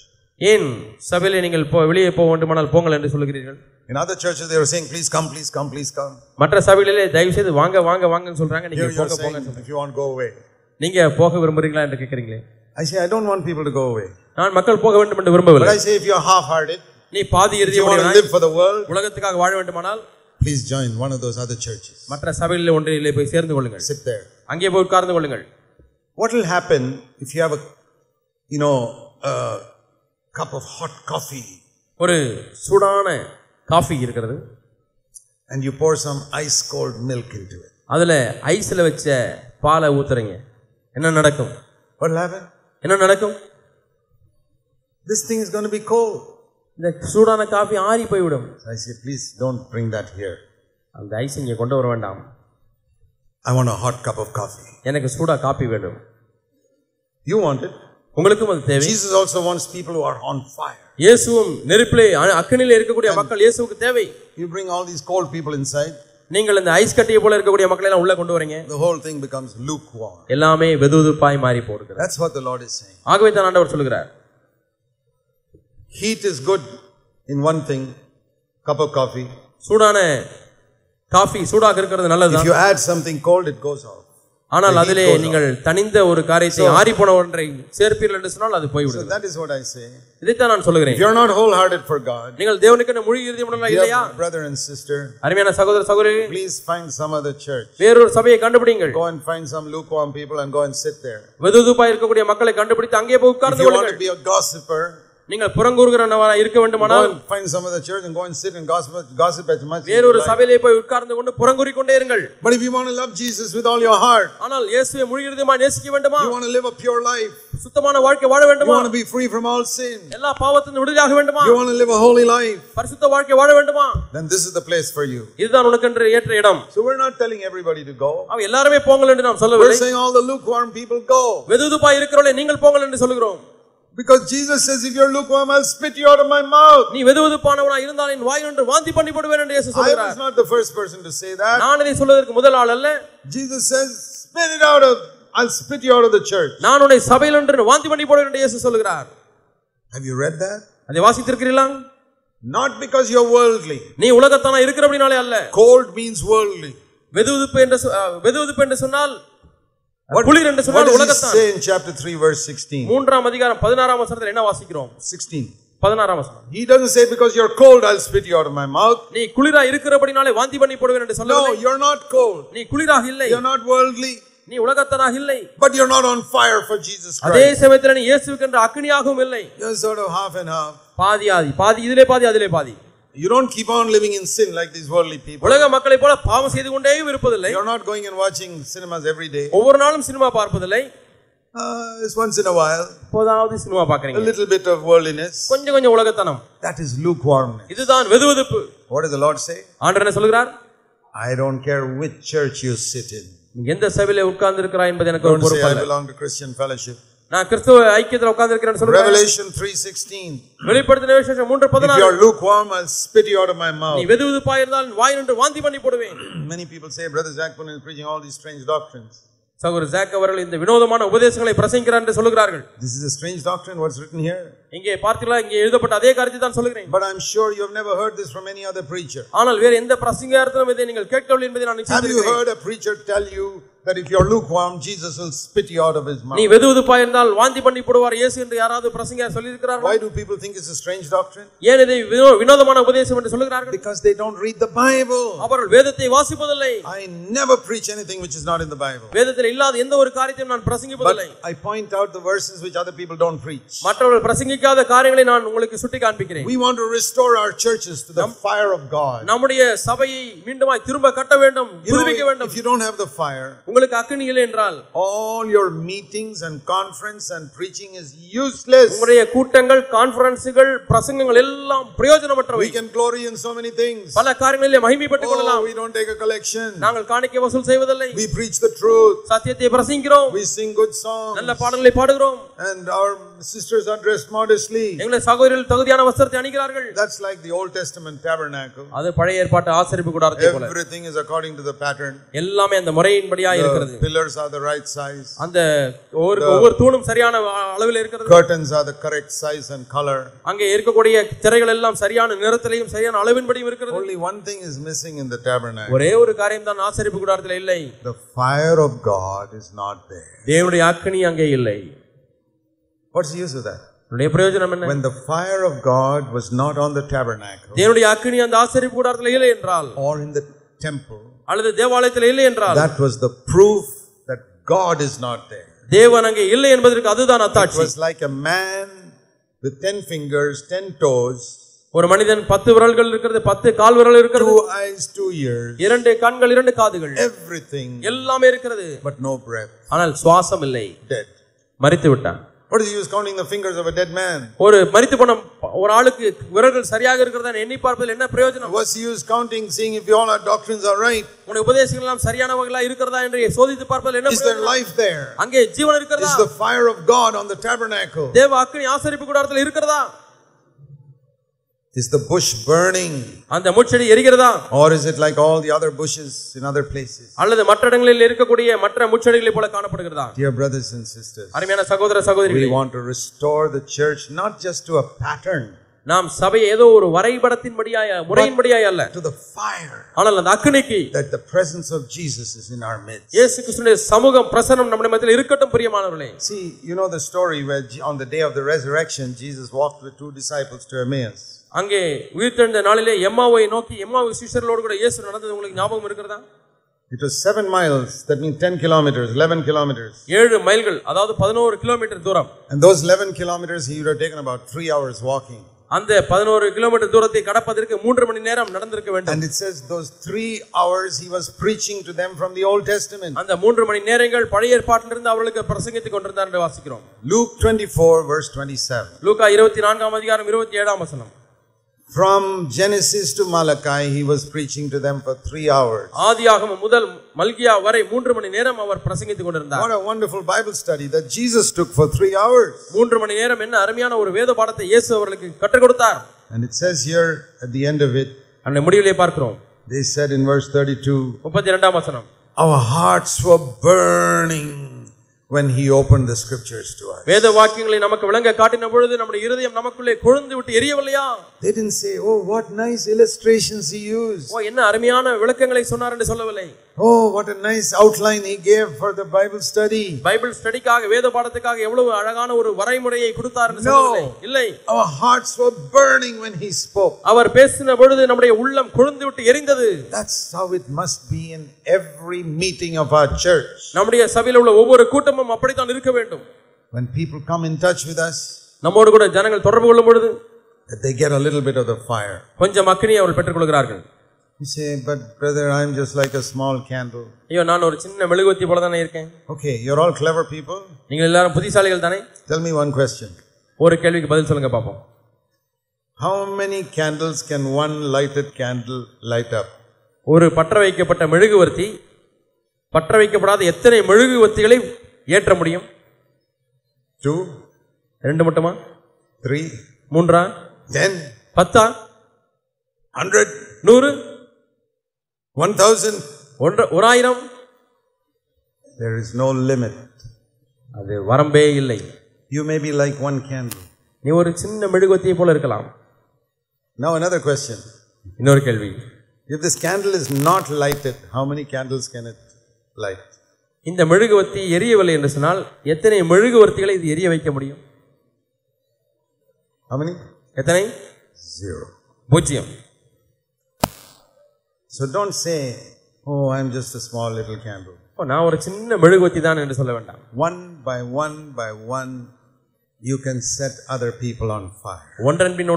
Speaker 2: ஏன் சபையிலே நீங்கள் வெளியே போக வேண்டுமானால் போங்கள் என்று சொல்கிறீர்கள்?
Speaker 1: In other churches they were saying please come, please come, please come.
Speaker 2: மற்ற சபைகளிலே தயவு செய்து வாங்க வாங்க வாங்கன்னு சொல்றாங்க. நீங்க போங்க போங்க சொல்றீங்க.
Speaker 1: If you want go away.
Speaker 2: நீங்க போக விரும்புறீங்களா என்று கேக்குறீங்களே.
Speaker 1: I say I don't want people to go away.
Speaker 2: நான் மக்கள் போக வேண்டும் என்று விரும்பவில்லை.
Speaker 1: But I say if you are half hearted,
Speaker 2: நீ பாதி இதயமுடையவனாய்
Speaker 1: live for the world,
Speaker 2: உலகத்துக்காக வாழ வேண்டுமானால்
Speaker 1: please join one of those other churches.
Speaker 2: மற்ற சபைகளிலே ஒன்றிலே போய் சேர்ந்து கொள்ளுங்கள்.
Speaker 1: Sit there.
Speaker 2: அங்கே போய் உட்கார்ந்து கொள்ளுங்கள்.
Speaker 1: What will happen if you have a cup of hot coffee?
Speaker 2: ஒரு சூடான காபி இருக்கிறது.
Speaker 1: And you pour some ice cold milk into it.
Speaker 2: அதுல ஐஸ்ல வச்ச பாலை ஊத்துறீங்க. என்ன நடக்கும்?
Speaker 1: What will happen?
Speaker 2: என்ன நடக்கும்?
Speaker 1: This thing is going to be cold.
Speaker 2: இந்த சூடான காபி ஆறி போய்விடும்.
Speaker 1: I say please don't bring that here.
Speaker 2: அந்த ஐஸ் இங்கே கொண்டு வர வேண்டாம்.
Speaker 1: I want a hot cup of coffee.
Speaker 2: எனக்கு சூடா காபி வேண்டும்.
Speaker 1: You want it?
Speaker 2: உங்களுக்கும் அது தேவை.
Speaker 1: Jesus also wants people who are on fire.
Speaker 2: இயேசுவும் நெருப்பிலே அக்கினியிலே இருக்கக்கூடிய மக்கள் இயேசுவுக்கு தேவை.
Speaker 1: You bring all these cold people inside.
Speaker 2: நீங்கள் இந்த ஐஸ் கட்டியை போல இருக்கக்கூடிய மக்களை எல்லாம் உள்ள கொண்டு வரீங்க.
Speaker 1: The whole thing becomes lukewarm.
Speaker 2: எல்லாமே வெதுவெதுப்பாய் மாறி போகிறது.
Speaker 1: That's what the Lord is saying.
Speaker 2: ஆகவே தான் ஆண்டவர் சொல்கிறார்,
Speaker 1: heat is good in one thing, cup of coffee.
Speaker 2: சூடான காபி சூடாக இருக்கிறது நல்லதுதான்.
Speaker 1: If you add something cold, it goes off.
Speaker 2: ஆனால் அதிலே நீங்கள் தனிந்த ஒரு காரியத்தை ஆறிப்போன ஒன்றை சேர்ப்பீர்கள் என்று சொன்னால் அது போய்விடும்.
Speaker 1: So that is what I say.
Speaker 2: இதைத்தான் நான் சொல்லுகிறேன்.
Speaker 1: If you are not wholehearted for God,
Speaker 2: நீங்கள் தேவனுக்கு முழு இதயமுடன் இல்லையா?
Speaker 1: Brother and sister,
Speaker 2: அருமையான சகோதர சகோதரி,
Speaker 1: please find some other church.
Speaker 2: வேறொரு சபையை கண்டுபிடிங்கள்.
Speaker 1: Go and find some lukewarm people and go and sit there.
Speaker 2: வெதுவெதுப்பாய் இருக்கக்கூடிய மக்களை கண்டுபிடித்து அங்கே போய் உட்கார்ந்து கொள்ளுங்கள்.
Speaker 1: If you want to be a gossiper,
Speaker 2: நீங்கள் புறங்கூறுகிறவராக இருக்க வேண்டுமானால்
Speaker 1: find some other church and go and sit and gossip as much.
Speaker 2: வேறொரு சபையிலே போய் உட்கார்ந்து கொண்டு புறங்கூறி கொண்டே இருங்கள்.
Speaker 1: But if you want to love Jesus with all your heart,
Speaker 2: ஆனால் இயேசுவை முழு இதயமாய் நேசிக்க வேண்டுமா?
Speaker 1: you want to live a pure life,
Speaker 2: சுத்தமான வாழ்க்கை வாழ வேண்டுமா?
Speaker 1: you want to be free from all sin,
Speaker 2: எல்லா பாவத்திலிருந்து விடுதலையாக வேண்டுமா?
Speaker 1: you want to live a holy life,
Speaker 2: பரிசுத்த வாழ்க்கை வாழ வேண்டுமா?
Speaker 1: then this is the place for you.
Speaker 2: இதுதான் உனக்கென்று ஏற்ற இடம்.
Speaker 1: So we're not telling everybody to go.
Speaker 2: அவ எல்லாரும் போங்கள் என்று நாம் சொல்லவில்லை.
Speaker 1: We're saying all the lukewarm people go.
Speaker 2: வெதுவெதுப்பாய் இருக்கிறவர்களே நீங்கள் போங்கள் என்று சொல்கிறோம்.
Speaker 1: Because Jesus says, if you're lukewarm, I'll spit you out of my mouth.
Speaker 2: நீ வெதுவெதுப்பானவனாய் இருந்தால் என் வாயினின்று வாந்தி பண்ணி போடுவேன் என்று இயேசு சொல்கிறார்.
Speaker 1: I was not the first person to say that.
Speaker 2: நான் இதை சொல்வதற்கு முதல் ஆள் அல்ல.
Speaker 1: Jesus says, spit it out of, I'll spit you out of the church.
Speaker 2: நான் உன்னை சபையிலிருந்து வாந்தி பண்ணி போடுவேன் என்று இயேசு சொல்கிறார்.
Speaker 1: Have you read that?
Speaker 2: அதை வாசித்திருக்கிறீர்களா?
Speaker 1: Not because you're worldly.
Speaker 2: நீ உலகத்தானா இருக்கிறபடினாலே அல்ல.
Speaker 1: Cold means worldly.
Speaker 2: வெதுவெதுப்பு என்று சொன்னால் குளிர் என்று சொன்னால் உலகத்தான்.
Speaker 1: Say in chapter 3 verse 16.
Speaker 2: 3ஆம் அதிகாரம் 16ஆம் வசனத்தில் என்ன வாசிக்கிறோம்?
Speaker 1: 16.
Speaker 2: 16ஆம் வசனம்.
Speaker 1: He doesn't say because you're cold I'll spit you out of my mouth.
Speaker 2: நீ குளிரா இருக்கிறபடினாலே வாந்தி பண்ணி போடுவேன் என்று சொல்லவில்லை.
Speaker 1: No, you're not cold.
Speaker 2: நீ குளிராக இல்லை.
Speaker 1: You're not worldly.
Speaker 2: நீ உலகத்தனாக இல்லை.
Speaker 1: But you're not on fire for Jesus Christ.
Speaker 2: அதே சமயத்தில் நீ இயேசுவுக்கென்று அக்கினியாகவும் இல்லை.
Speaker 1: You're sort of half and half.
Speaker 2: பாதி இதிலே பாதி அதிலே பாதி.
Speaker 1: You don't keep on living in sin like these worldly people.
Speaker 2: உலக மக்களைப் போல பாவம் செய்து கொண்டே இருப்பதில்லை.
Speaker 1: You're not going and watching cinemas every day.
Speaker 2: ஒவ்வொரு நாளும் சினிமா பார்ப்பதில்லை.
Speaker 1: It's once in a while.
Speaker 2: போதாவது சினிமா பார்க்கறீங்க.
Speaker 1: A little bit of worldliness.
Speaker 2: கொஞ்சம் உலகத்தனம்.
Speaker 1: That is lukewarmness.
Speaker 2: இதுதான் வெதுவெதுப்பு.
Speaker 1: What does the Lord say?
Speaker 2: ஆண்டவர் என்ன சொல்கிறார்?
Speaker 1: I don't care which church you sit in.
Speaker 2: எந்த சபையிலே உட்கார்ந்து இருக்கிறாய் என்பது எனக்கு ஒரு பொறுப்பு அல்ல.
Speaker 1: I belong to Christian fellowship.
Speaker 2: நான் கிறிஸ்துவ ஐக்கியத்தில் உட்கார்ந்து இருக்கிறேன்னு சொல்றேன்.
Speaker 1: Revelation 3:16.
Speaker 2: வெளிப்படுத்தின விசேஷம் 3:16.
Speaker 1: If you are lukewarm, I'll spit you out of my mouth.
Speaker 2: நீ வெதுவெதுப்பாய் இருந்தால் வாயினின்று வாந்தி பண்ணி போடுவேன்.
Speaker 1: Many people say Brother Zachman is preaching all these strange doctrines.
Speaker 2: சகோதரர் ஜாக் அவர்கள் இந்த வினோதமான உபதேசங்களை பிரசங்கிக்கிறார் என்று சொல்கிறார்கள்.
Speaker 1: This is a strange doctrine what's written here.
Speaker 2: இங்கே பார்த்தீங்களா, இங்கே எழுதப்பட்ட அதே காரியத்தை தான் சொல்கிறேன்.
Speaker 1: But I'm sure you have never heard this from any other preacher.
Speaker 2: ஆனால் வேறு எந்த பிரசங்கியார்த்தனும் இதை நீங்கள் கேட்கவில்லை என்பதை நான் நிச்சயிக்கிறேன்.
Speaker 1: Have you heard a preacher tell you that if you're lukewarm Jesus will spit you out of his mouth?
Speaker 2: நீ வெதுவெதுப்பாய் இருந்தால் வாந்தி பண்ணி போடுவார் இயேசு என்று யாராவது பிரசங்கியார் சொல்லி இருக்கிறார்களா?
Speaker 1: Why do people think it's a strange doctrine?
Speaker 2: ஏன் இதை வினோதமான உபதேசம் என்று சொல்கிறார்கள்?
Speaker 1: Because they don't read the Bible.
Speaker 2: அவர்கள் வேதத்தை வாசிப்பதில்லை.
Speaker 1: I never preach anything which is not in the Bible.
Speaker 2: வேதத்தில் இல்லாத எந்த ஒரு காரியத்தையும் நான் பிரசங்கிப்பதில்லை.
Speaker 1: But I point out the verses which other people don't preach.
Speaker 2: மற்றவர்கள் பிரசங்கிக்காத காரியங்களை நான் உங்களுக்கு சுட்டி காண்பிக்கிறேன்.
Speaker 1: We want to restore our churches to the fire of God.
Speaker 2: நம்முடைய சபையை மீண்டுமாய் திரும்ப கட்ட வேண்டும், புதுப்பிக்க வேண்டும்.
Speaker 1: If you don't have the fire,
Speaker 2: உங்களுக்கு அக்கினி இல்லை என்றால்
Speaker 1: all your meetings and conference and preaching is useless.
Speaker 2: உங்களுடைய கூட்டங்கள், கான்ஃபரன்ஸ்கள், பிரசங்கங்கள் எல்லாம் பிரயோஜனமற்றவை.
Speaker 1: We can glory in so many things.
Speaker 2: பல காரியங்களிலே மகிமைப்பட்டுக் கொள்ளலாம்.
Speaker 1: We don't take a collection.
Speaker 2: நாங்கள் காணிக்கை வசூல் செய்வதில்லை.
Speaker 1: We preach the truth.
Speaker 2: சத்தியத்தை பிரசங்கிக்கிறோம்.
Speaker 1: We sing good songs.
Speaker 2: நல்ல பாடல்களை பாடுகிறோம்.
Speaker 1: And our sisters are dressed modestly.
Speaker 2: எங்களுடைய சகோதரர்கள் தகுதியான வஸ்திரத்தை அணிகிறார்கள்.
Speaker 1: That's like the Old Testament tabernacle.
Speaker 2: அது பழைய ஏற்பாட்டு ஆசரிப்பு கூடாரத்தை போல.
Speaker 1: Everything is according to the pattern.
Speaker 2: எல்லாமே அந்த முறையின்படியா இருக்கிறது.
Speaker 1: The pillars are the right size.
Speaker 2: அந்த ஒவ்வொரு தூணும் சரியான அளவில் இருக்கிறது.
Speaker 1: Curtains are the correct size and color.
Speaker 2: அங்கே இருக்கக்கூடிய திரைகள் எல்லாம் சரியான நிறத்திலேயும் சரியான அளவின்படியும் இருக்கிறது.
Speaker 1: Only one thing is missing in the tabernacle.
Speaker 2: ஒரே ஒரு காரியம் தான் ஆசரிப்பு கூடாரத்தில் இல்லை.
Speaker 1: The fire of God is not there.
Speaker 2: தேவனுடைய அக்கினி அங்கே இல்லை.
Speaker 1: What's the use of that?
Speaker 2: உடைய பிரயோஜனம் என்ன?
Speaker 1: When the fire of God was not on the tabernacle,
Speaker 2: தேவனுடைய அக்கினி அந்த ஆசரிப்பு கூடாரத்தில் இல்லை என்றால்,
Speaker 1: or in the temple,
Speaker 2: அல்லது தேவாலயத்தில் இல்லை என்றால்,
Speaker 1: that was the proof that God is not there.
Speaker 2: தேவன் அங்கே இல்லை என்பதற்கு அதுதான் அத்தாட்சி.
Speaker 1: It was like a man with 10 fingers, 10 toes,
Speaker 2: ஒரு மனிதன் 10 விரல்கள் இருக்கிறது, 10 கால் விரல் இருக்கிறது,
Speaker 1: 2 eyes, 2 ears,
Speaker 2: 2 கண்கள், 2 காதுகள்,
Speaker 1: everything,
Speaker 2: எல்லாமே இருக்கிறது,
Speaker 1: but no breath,
Speaker 2: ஆனால் சுவாசம் இல்லை,
Speaker 1: dead.
Speaker 2: மரித்து விட்டான்.
Speaker 1: What is the use counting the fingers of a dead man?
Speaker 2: ஒரு மரித்து போன ஒரு ஆளுக்கு விரல்கள் சரியாக இருக்கிறதா எண்ணி பார்ப்பதில் என்ன பிரயோஜனம்?
Speaker 1: What's the use counting, seeing if all our doctrines are right?
Speaker 2: உங்களுடைய உபதேசங்கள் எல்லாம் சரியானவைகளா இருக்கிறதா என்று சோதித்து பார்ப்பதில் என்ன
Speaker 1: பிரயோஜனம்? Is there
Speaker 2: பிரயோஜனம்?
Speaker 1: life there?
Speaker 2: அங்கே ஜீவன் இருக்கிறதா?
Speaker 1: Is the fire of God on the tabernacle?
Speaker 2: தேவ அக்கினி ஆசரிப்பு கூடாரத்தில் இருக்கிறதா?
Speaker 1: Is the bush burning?
Speaker 2: அந்த முட்செடி எரிகிறதா?
Speaker 1: Or is it like all the other bushes in other places?
Speaker 2: அல்லது மற்ற இடங்களில் இருக்கக்கூடிய மற்ற முட்செடிகளை போல காணப்படுகிறதா?
Speaker 1: Dear brothers and sisters,
Speaker 2: அருமையான சகோதர சகோதரிகளே,
Speaker 1: we want to restore the church not just to a pattern.
Speaker 2: நாம் சபை ஏதோ ஒரு வரைபடத்தின்படியாய் முறையின்படியாய் அல்ல,
Speaker 1: to the fire,
Speaker 2: ஆனால் அந்த அக்கினிக்கு,
Speaker 1: that the presence of Jesus is in our midst.
Speaker 2: இயேசு கிறிஸ்துவின் சமூகம் பிரசன்னம் நம்முடைய மத்தியில் இருக்கட்டும் பிரியமானவர்களே.
Speaker 1: See, you know the story where on the day of the resurrection Jesus walked with two disciples to Emmaus.
Speaker 2: அங்கே உயிர்த்தெழுந்த நாளிலே எம்மாவை நோக்கி எம்மாவு சீஷர்களோடு கூட இயேசு நடந்தது உங்களுக்கு ஞாபகம் இருக்கிறதா?
Speaker 1: It was 7 miles, that means 10 kilometers, 11 kilometers.
Speaker 2: 7 மைல்கள், அதாவது 11 கிலோமீட்டர் தூரம்.
Speaker 1: And those 11 kilometers he would have taken about 3 hours walking.
Speaker 2: அந்த 11 கிலோமீட்டர் தூரத்தை கடப்பதற்கு 3 மணி நேரம் நடந்திருக்க வேண்டும்.
Speaker 1: And it says those 3 hours he was preaching to them from the Old Testament.
Speaker 2: அந்த 3 மணி நேரங்கள் பழைய ஏற்பாட்டிலிருந்து அவர்களுக்கு பிரசங்கித்துக் கொண்டிருந்தார் என்று வாசிக்கிறோம்.
Speaker 1: Luke 24 verse 27.
Speaker 2: லூக்கா 24ஆம் அதிகாரம் 27ஆம் வசனம்.
Speaker 1: From Genesis to Malachi he was preaching to them for 3 hours.
Speaker 2: ஆதியாகமம் முதல் மல்கியா வரை 3 மணி நேரம் அவர் பிரசங்கித்துக் கொண்டிருந்தார்.
Speaker 1: What a wonderful Bible study that Jesus took for 3 hours.
Speaker 2: 3 மணி நேரம் என்ன அருமையான ஒரு வேத பாடத்தை இயேசு அவர்களுக்கு கற்றுக் கொடுத்தார்.
Speaker 1: And it says here at the end of it,
Speaker 2: அந்த முடிவிலே பார்க்கிறோம்,
Speaker 1: they said in verse 32,
Speaker 2: 32ஆம் வசனம்,
Speaker 1: our hearts were burning when he opened the scriptures to us.
Speaker 2: வேத வாக்கியங்களை நமக்கு விளங்க காட்டின பொழுது நம்முடைய இருதயம் நமக்குள்ளே கொழுந்து விட்டு எரியவில்லையா?
Speaker 1: They didn't say, oh what nice illustrations he used.
Speaker 2: ஓ என்ன அருமையான விளக்கங்களை சொன்னார் என்று சொல்லவில்லை.
Speaker 1: Oh what a nice outline he gave for the Bible study.
Speaker 2: Bible ஸ்டடிக்காக வேத பாடத்துக்காக எவ்வளவு அழகான ஒரு வரைமுறையை கொடுத்தார் என்று சொல்லவில்லை. இல்லை,
Speaker 1: our hearts were burning when he spoke.
Speaker 2: அவர் பேசின பொழுது நம்முடைய உள்ளம் கொழுந்து விட்டு எரிந்தது.
Speaker 1: That's how it must be in every meeting of our church.
Speaker 2: நம்முடைய சபையில் உள்ள ஒவ்வொரு கூட்டமும் அப்படித்தான் இருக்க வேண்டும்.
Speaker 1: When people come in touch with us,
Speaker 2: நம்மோடு கூட ஜனங்கள் தொடர்பு கொள்ளும் பொழுது
Speaker 1: that they get a little bit of the fire.
Speaker 2: கொஞ்சம் அக்கினியை அவர்கள் பெற்றுக் கொள்கிறார்கள்.
Speaker 1: You say, but brother, I'm just like a small candle.
Speaker 2: ஐயோ நான் ஒரு சின்ன மெழுகுவர்த்தி போல தானே இருக்கேன்.
Speaker 1: Okay, you're all clever people.
Speaker 2: நீங்கள் எல்லாரும் புத்திசாலிகள் தானே.
Speaker 1: Tell me one question.
Speaker 2: ஒரு கேள்விக்கு பதில் சொல்லுங்க பாப்போம்.
Speaker 1: How many candles can one lighted candle light up?
Speaker 2: ஒரு பற்ற வைக்கப்பட்ட மெழுகுவர்த்தி பற்ற வைக்கப்படாத எத்தனை மெழுகுவர்த்திகளை ஏற்ற முடியும்?
Speaker 1: 2,
Speaker 2: 2 மட்டுமா?
Speaker 1: 3,
Speaker 2: 3,
Speaker 1: 10,
Speaker 2: 10,
Speaker 1: 100,
Speaker 2: 100,
Speaker 1: 1000.
Speaker 2: 1000.
Speaker 1: There is no limit.
Speaker 2: அது வரம்பே இல்லை.
Speaker 1: You may be like one candle.
Speaker 2: நீ ஒரு சின்ன மெழுகுவர்த்தியை போல இருக்கலாம்.
Speaker 1: Now another question.
Speaker 2: இன்னொரு கேள்வி.
Speaker 1: If this candle is not lighted, how many candles can it light?
Speaker 2: இந்த மெழுகுவர்த்தி எரியவில்லை என்று சொன்னால் எத்தனை மெழுகுவர்த்திகளை இது எரிய வைக்க முடியும்?
Speaker 1: How many?
Speaker 2: எத்தனை?
Speaker 1: 0.
Speaker 2: 0.
Speaker 1: So don't say, oh, I'm just a small little candle.
Speaker 2: நான் ஒரு சின்ன மெழுகுவர்த்தி தான் என்று சொல்ல வேண்டாம்.
Speaker 1: One by one, you can set other people on fire.
Speaker 2: ஒன்றன் பின்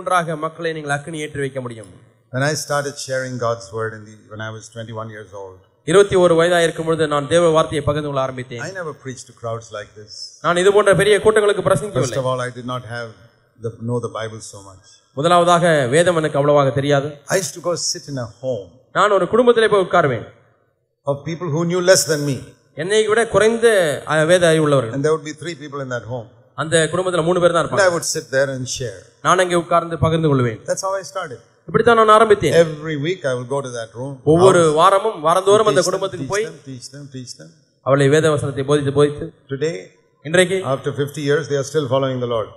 Speaker 2: ஒன்றாக மக்களை நீங்கள் அக்கினி ஏற்றி வைக்க முடியும்.
Speaker 1: When I started sharing God's word when I was 21 years old,
Speaker 2: 21 வயதாக இருக்கும் பொழுது நான் தேவ வார்த்தையை பகிர்ந்து கொள்ள ஆரம்பித்தேன்.
Speaker 1: I never preached to crowds like this.
Speaker 2: நான் இது போன்ற பெரிய கூட்டங்களுக்கு பிரசங்கிக்கவில்லை.
Speaker 1: First of all, I did not know the Bible so much.
Speaker 2: முதலாவதாக வேதம் எனக்கு அவ்வளவாக தெரியாது.
Speaker 1: I used to go sit in a home
Speaker 2: நான் ஒரு குடும்பத்திலே போய் உட்கார்வேன்.
Speaker 1: of people who knew less than me.
Speaker 2: என்னை விட குறைந்த வேத அறிவு உள்ளவர்கள்.
Speaker 1: And there would be 3 people in that home.
Speaker 2: அந்த குடும்பத்துல 3 பேர் தான் இருப்பாங்க.
Speaker 1: And I would sit there and share.
Speaker 2: நான் அங்கே உட்கார்ந்து பகிர்ந்து கொள்வேன்.
Speaker 1: That's how I started.
Speaker 2: இப்படி தான் நான் ஆரம்பித்தேன்.
Speaker 1: Every week I will go to that room.
Speaker 2: ஒவ்வொரு வாரமும் வாரந்தோறும் அந்த குடும்பத்துக்கு போய்
Speaker 1: teach them.
Speaker 2: அவளை வேத வசனத்தை போதித்து
Speaker 1: Today,
Speaker 2: இன்றைக்கு
Speaker 1: after 50 years, they are still following the Lord.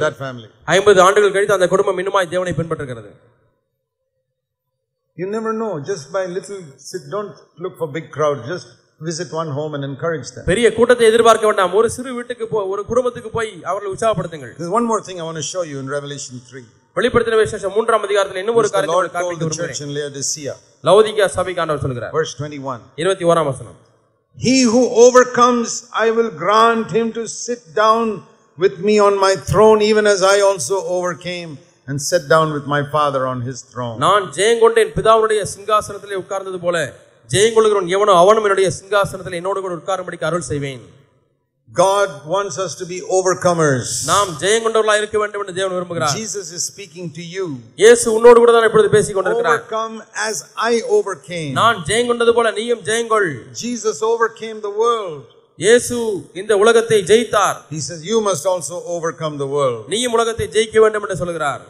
Speaker 1: That family.
Speaker 2: 50 ஆண்டுகள் கழித்து அந்த குடும்பம் இன்னுமாய் தேவனை பின்பற்றுகிறது.
Speaker 1: You never know. Just by little don't look for big crowds. Just visit one home and encourage them.
Speaker 2: பெரிய கூட்டத்தை எதிர்பார்க்க வேண்டாம். ஒரு சிறு வீட்டுக்கு ஒரு குடும்பத்துக்கு போய் அவர்களை உற்சாகப்படுத்துங்கள்.
Speaker 1: There's one more thing I want to show you in Revelation 3.
Speaker 2: வெளிப்படுத்தின விசேஷம் 3ஆம் அதிகாரத்தில் இன்னும் ஒரு காரியத்தை
Speaker 1: காண்பிக்க விரும்புகிறேன்.
Speaker 2: லவோதிக்கா சபைக்கு ஆண்டவர் சொல்கிறார்.
Speaker 1: Verse 21.
Speaker 2: 21ஆம் வசனம்.
Speaker 1: He who overcomes, I will grant him to sit down with me on my throne, even as I also overcame and sat down with my Father on his throne.
Speaker 2: நான் ஜெயங்கொண்டேன் பிதாவுடைய சிங்காசனத்திலே உட்கார்ந்தது போல ஜெயங்கொள்கிறவன் எவனோ அவனும் என்னுடைய சிங்காசனத்தில் என்னோடு கூட உட்காரும்படிக்கு அருள் செய்வேன்.
Speaker 1: God wants us to be overcomers.
Speaker 2: நாம் ஜெயங்கொண்டவர்களாக இருக்க வேண்டும் என்று தேவன் விரும்புகிறார்.
Speaker 1: Jesus is speaking to you.
Speaker 2: இயேசு உன்னோடு கூட தான் இப்பொழுது பேசிக் கொண்டிருக்கிறார்.
Speaker 1: Overcome as I overcame.
Speaker 2: நான் ஜெயங்கொண்டது போல நீயும் ஜெயங்கொள்.
Speaker 1: Jesus overcame the world.
Speaker 2: இயேசு இந்த உலகத்தை ஜெயித்தார்.
Speaker 1: He says you must also overcome the world.
Speaker 2: நீயும் உலகத்தை ஜெயிக்க வேண்டும் என்று சொல்கிறார்.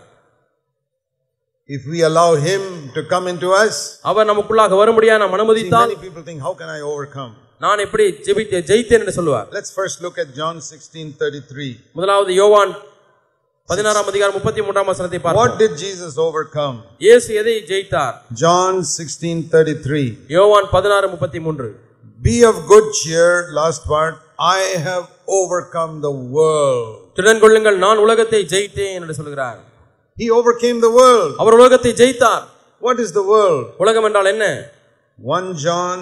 Speaker 1: If we allow him to come into us,
Speaker 2: அவர் நமக்குள்ளாக வரும்படியாக நாம் அனுமதித்தால்
Speaker 1: many people think, how can I overcome?
Speaker 2: நான் எப்படி ஜெயித்தேன் என்று சொல்வார்.
Speaker 1: Let's first look at John 16:33.
Speaker 2: முதலாவது யோவான் 16ஆம் அதிகாரம் 33ஆம் வசனத்தை பார்ப்போம்.
Speaker 1: What did Jesus overcome?
Speaker 2: இயேசு எதை ஜெயித்தார்?
Speaker 1: John 16:33.
Speaker 2: யோவான் 16:33.
Speaker 1: Be of good cheer, last part. I have overcome the world.
Speaker 2: திடன் கொள்ளுங்கள், நான் உலகத்தை ஜெயித்தேன் என்று சொல்கிறார்.
Speaker 1: He overcame the world.
Speaker 2: அவர் உலகத்தை ஜெயித்தார்.
Speaker 1: What is the world?
Speaker 2: உலகம் என்றால் என்ன?
Speaker 1: 1 John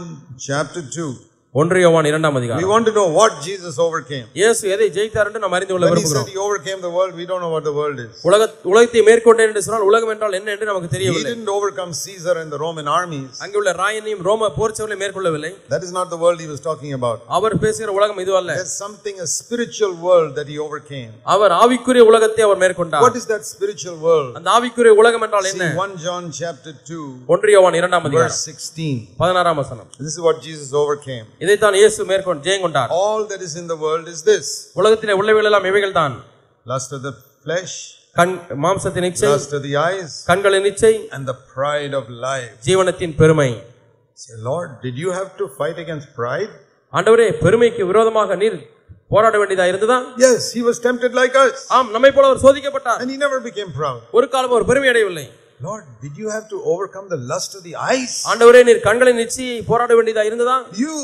Speaker 1: chapter 2.
Speaker 2: 1 யோவான் 2ஆம் அதிகாரம்.
Speaker 1: We want to know what Jesus overcame.
Speaker 2: இயேசு எதை ஜெயித்தார் என்று நாம் அறிந்து கொள்ள விரும்புகிறோம்.
Speaker 1: When he said he overcame the world, we don't know what the world is.
Speaker 2: உலகத்தை மேற்கொண்டேன் என்று சொன்னால் உலகம் என்றால் என்ன என்று நமக்கு தெரியவில்லை.
Speaker 1: He didn't overcome Caesar and the Roman armies.
Speaker 2: அங்கே உள்ள ராயனையும் ரோம போர்ச்சவர்களை மேற்கொள்ளவில்லை.
Speaker 1: That is not the world he was talking about.
Speaker 2: அவர் பேசுகிற உலகம் இது அல்ல.
Speaker 1: There's something, a spiritual world that he overcame.
Speaker 2: அவர் ஆவிக்குரிய உலகத்தை அவர் மேற்கொண்டார்.
Speaker 1: What is that spiritual world?
Speaker 2: அந்த ஆவிக்குரிய உலகம் என்றால் என்ன?
Speaker 1: 1 John chapter 2.
Speaker 2: 1 யோவான் 2ஆம் அதிகாரம்.
Speaker 1: Verse 16.
Speaker 2: 16ஆம் வசனம்.
Speaker 1: This is what Jesus overcame.
Speaker 2: இதை தான் இயேசு Jayamkondar.
Speaker 1: All that is in the world is this.
Speaker 2: உலகத்திலே உள்ளவைகள் எல்லாம் இவைகள் தான்.
Speaker 1: Lust of the flesh,
Speaker 2: மாம்சத்தின் இச்சை,
Speaker 1: lust of the eyes,
Speaker 2: கண்களின் இச்சை,
Speaker 1: and the pride of life.
Speaker 2: ஜீவனத்தின் பெருமை.
Speaker 1: Say, Lord, did you have to fight against pride?
Speaker 2: ஆண்டவரே, பெருமைக்கு விரோதமாக நீர் போராட வேண்டியதா இருந்ததா?
Speaker 1: Yes, he was tempted like us.
Speaker 2: ஆம், நம்மை போல அவர் சோதிக்கப்பட்டார்.
Speaker 1: And he never became proud.
Speaker 2: ஒரு காலம் அவர் பெருமை அடையவில்லை.
Speaker 1: Lord, did you have to overcome the lust of the eyes?
Speaker 2: ஆண்டவரே, நீர் கண்களின் இச்சையை போராட வேண்டியதா இருந்ததா?
Speaker 1: You,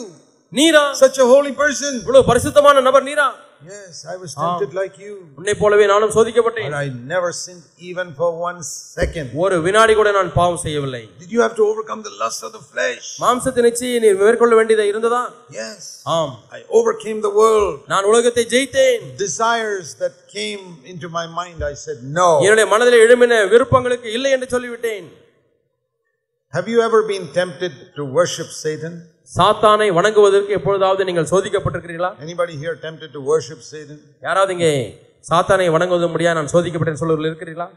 Speaker 2: நீரா?
Speaker 1: such a holy person.
Speaker 2: இவ்வளவு பரிசுத்தமான நபர் நீரா?
Speaker 1: Yes, I was tempted like you.
Speaker 2: உன்னை போலவே நானும் சோதிக்கப்பட்டேன்.
Speaker 1: But I never sinned even for 1 second.
Speaker 2: ஒரு வினாடி கூட நான் பாவம் செய்யவில்லை.
Speaker 1: Did you have to overcome the lust of the flesh?
Speaker 2: மாம்சத்தின் இச்சையை நீர் மேற்கொள்ள வேண்டியதா இருந்ததா?
Speaker 1: Yes.
Speaker 2: ஆம்.
Speaker 1: I overcame the world.
Speaker 2: நான் உலகத்தை ஜெயித்தேன்.
Speaker 1: Desires that came into my mind, I said no.
Speaker 2: என்னுடைய மனதிலே எழும்பின விருப்பங்களுக்கு இல்லை என்று சொல்லிவிட்டேன்.
Speaker 1: Have you ever been tempted to worship Satan?
Speaker 2: சாத்தானை வணங்குவதற்கு எப்பொழுதாவது நீங்கள் சோதிக்கப்பட்டிருக்கிறீர்களா?
Speaker 1: Anybody here tempted to worship Satan?
Speaker 2: யாராவது இங்கே சாத்தானை வணங்குவது முடியாது நான் சோதிக்கப்பட்டேன் சொல்லுவீர்கள் இருக்கிறீர்களா?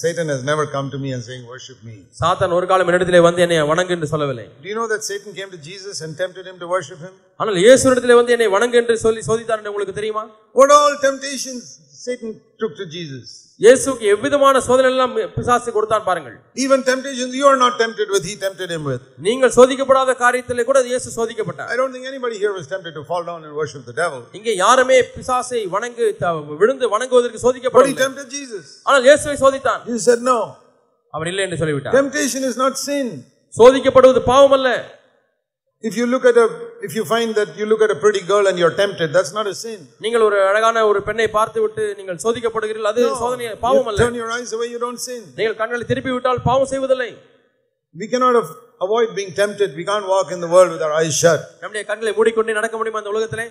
Speaker 1: Satan has never come to me and saying worship me.
Speaker 2: சாத்தான் ஒரு காலம் என்னிடத்திலே வந்து என்னை வணங்கு என்று சொல்லவில்லை.
Speaker 1: Do you know that Satan came to Jesus and tempted him to worship him?
Speaker 2: ஆனால் இயேசுவிடத்திலே வந்து என்னை வணங்கு என்று சொல்லி சோதித்தார் என்று உங்களுக்கு தெரியுமா?
Speaker 1: What all temptations Satan took to Jesus?
Speaker 2: இயேசுவுக்கு எவ்விதமான சோதனை எல்லாம் பிசாசு கொடுத்தான் பாருங்கள்.
Speaker 1: Even temptations you are not tempted with, he tempted him with.
Speaker 2: நீங்கள் சோதிக்கப்படாத காரியத்திலே கூட இயேசு சோதிக்கப்பட்டார்.
Speaker 1: I don't think anybody here was tempted to fall down and worship the devil.
Speaker 2: இங்கே யாருமே பிசாசை விழுந்து வணங்குவதற்கு சோதிக்கப்படவில்லை.
Speaker 1: But he tempted Jesus.
Speaker 2: ஆனால் இயேசுவை சோதித்தான்.
Speaker 1: Jesus said no.
Speaker 2: அவர் இல்லை என்று சொல்லிவிட்டார்.
Speaker 1: Temptation is not sin.
Speaker 2: சோதிக்கப்படுவது பாவம் அல்ல.
Speaker 1: If you find that you look at a pretty girl and you're tempted, that's not a sin.
Speaker 2: நீங்கள் ஒரு அழகான ஒரு பெண்ணை பார்த்துவிட்டு நீங்கள் சோதிக்கப்படுகிறீர்கள், அது சோதனை பாவம் அல்ல.
Speaker 1: Turn your eyes away, you don't sin.
Speaker 2: நீங்கள் கண்களை திருப்பி விட்டால் பாவம் செய்வதில்லை.
Speaker 1: We cannot avoid being tempted. We can't walk in the world with our eyes shut.
Speaker 2: நம்முடைய கண்களை மூடிக்கொண்டு நடக்க முடியுமா இந்த உலகத்திலே?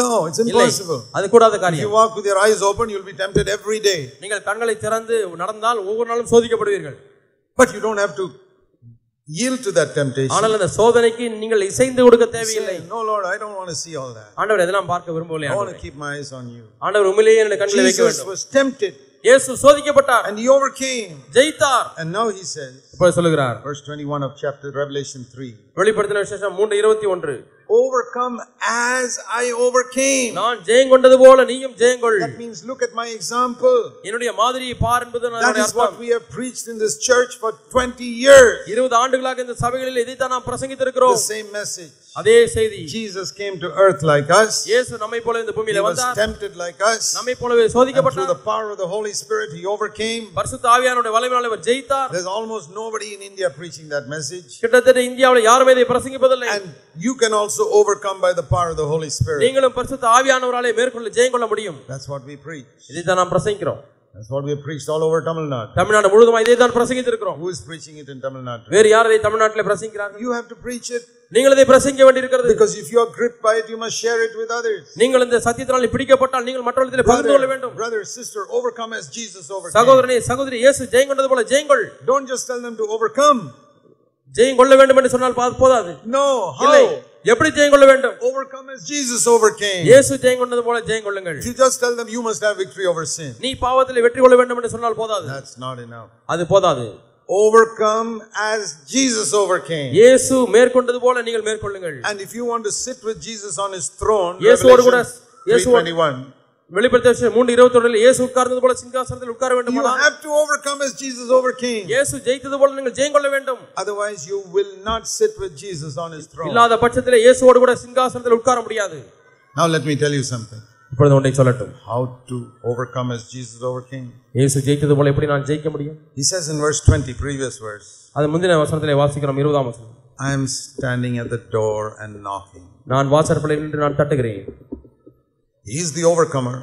Speaker 1: No, it's impossible.
Speaker 2: அது கூடாத காரியம்.
Speaker 1: If you walk with your eyes open, you'll be tempted every day.
Speaker 2: நீங்கள் கண்களை திறந்து நடந்தால் ஒவ்வொரு நாளும் சோதிக்கப்படுவீர்கள்.
Speaker 1: But you don't have to yield to that temptation.
Speaker 2: ஆனால் அந்த சோதனைக்கு நீங்கள் இசைந்து கொடுக்க தேவையில்லை.
Speaker 1: No Lord, I don't want to see all that.
Speaker 2: ஆண்டவர் இதெல்லாம் பார்க்க விரும்பவில்லை.
Speaker 1: I want to keep my eyes on you.
Speaker 2: ஆண்டவர் உம்மிலேயே என்னுடைய கண்களை வைக்க வேண்டும்.
Speaker 1: Jesus was tempted.
Speaker 2: இயேசு சோதிக்கப்பட்டார்.
Speaker 1: And he overcame.
Speaker 2: ஜெயித்தார்.
Speaker 1: And now he says,
Speaker 2: இப்ப சொல்லுகிறார்.
Speaker 1: Verse 21 of chapter Revelation 3.
Speaker 2: வெளிப்படுத்தின விசேஷம் 3:21.
Speaker 1: Overcome as I overcame.
Speaker 2: நான் ஜெயங்கொண்டது போல நீயும் ஜெயங்கொள்.
Speaker 1: That means look at my example.
Speaker 2: என்னுடைய மாதிரியை பார் என்பது
Speaker 1: அதனுடைய அர்த்தம். That is what we have preached in this church for 20 years.
Speaker 2: 20 ஆண்டுகளாக இந்த சபைகளில் இதை தான் நாம் பிரசங்கித்திருக்கிறோம்.
Speaker 1: The same message.
Speaker 2: அதே செய்தி.
Speaker 1: Jesus came to earth like us.
Speaker 2: இயேசு நம்மை போல இந்த பூமியிலே வந்தார்.
Speaker 1: He was tempted like us.
Speaker 2: நம்மை போலவே சோதிக்கப்பட்டார்.
Speaker 1: Through the power of the Holy Spirit he overcame.
Speaker 2: பரிசுத்த ஆவியானவருடைய வல்லமையால் அவர் ஜெயித்தார்.
Speaker 1: There's almost nobody in India preaching that message.
Speaker 2: கிட்டத்தட்ட இந்தியாவில் யாருமே இதை பிரசங்கிப்பதில்லை.
Speaker 1: And you can also overcome by the power of the Holy Spirit.
Speaker 2: நீங்களும் பரிசுத்த ஆவியானவராலே மேற்கொள்ள ஜெயங்கொள்ள முடியும்.
Speaker 1: That's what we preach.
Speaker 2: இதை தான் நாம் பிரசங்கிக்கிறோம்.
Speaker 1: That's what we have preached all over Tamil Nadu.
Speaker 2: Tamil Nadu முழுவதும் இதை தான் பிரசங்கித்திருக்கிறோம்.
Speaker 1: Who is preaching it in Tamil Nadu?
Speaker 2: வேறு யார் இதை தமிழ்நாட்டிலே பிரசங்கிக்கிறார்கள்?
Speaker 1: You have to preach it.
Speaker 2: நீங்கள் இதை பிரசங்கிக்க வேண்டியிருக்கிறது.
Speaker 1: Because if you are gripped by it, you must share it with others.
Speaker 2: நீங்கள் இந்த சத்தியத்தினால் பிடிக்கப்பட்டால் நீங்கள் மற்றவர்களிடத்தில் பகிர்ந்து கொள்ள வேண்டும்.
Speaker 1: Brother, sister, overcome as Jesus overcame.
Speaker 2: சகோதரனே சகோதரி, இயேசு ஜெயங்கொண்டது போல ஜெயங்கொள்.
Speaker 1: Don't just tell them to overcome.
Speaker 2: ஜெயங்கொள்ள வேண்டும் என்று சொன்னால் போதாது.
Speaker 1: No, how?
Speaker 2: எப்படி ஜெயங்கொள்ள வேண்டும்?
Speaker 1: Overcome as Jesus overcame.
Speaker 2: இயேசு ஜெயங்கொண்டது போல ஜெயங்கொள்ளுங்கள்.
Speaker 1: If you just tell them you must have victory over sin.
Speaker 2: நீ பாவத்தில் வெற்றி கொள்ள வேண்டும் என்று சொன்னால் போதாது.
Speaker 1: That's not enough.
Speaker 2: அது போதாது.
Speaker 1: Overcome as Jesus overcame.
Speaker 2: இயேசு மேற்கொண்டது போல நீங்கள் மேற்கொள்ளுங்கள்.
Speaker 1: And if you want to sit with Jesus on his throne,
Speaker 2: இயேசுவோடு கூட
Speaker 1: Revelation 3:21.
Speaker 2: வெளிப்படுத்தின விசேஷம் 3:21 இயேசு உட்கார்ந்தது போல சிங்காசனத்தில் உட்கார வேண்டும்.
Speaker 1: You have to overcome as Jesus overcame.
Speaker 2: இயேசு ஜெயித்தது போல நீங்கள் ஜெயங்கொள்ள வேண்டும்.
Speaker 1: Otherwise you will not sit with Jesus on his throne.
Speaker 2: இல்லாத பட்சத்திலே இயேசுவோடு கூட சிங்காசனத்தில் உட்கார முடியாது.
Speaker 1: Now let me tell you something.
Speaker 2: இப்பொழுது ஒன்றை சொல்லட்டும்.
Speaker 1: How to overcome as Jesus overcame.
Speaker 2: இயேசு ஜெயித்தது போல எப்படி நான் ஜெயிக்க முடியும்?
Speaker 1: He says in verse 20, previous verse,
Speaker 2: அது முந்தின வசனத்திலே வாசிக்கிறோம், 20ஆம் வசனம்.
Speaker 1: I am standing at the door and knocking.
Speaker 2: நான் வாசற்படியில் நின்று நான் தட்டுகிறேன்.
Speaker 1: He is the overcomer.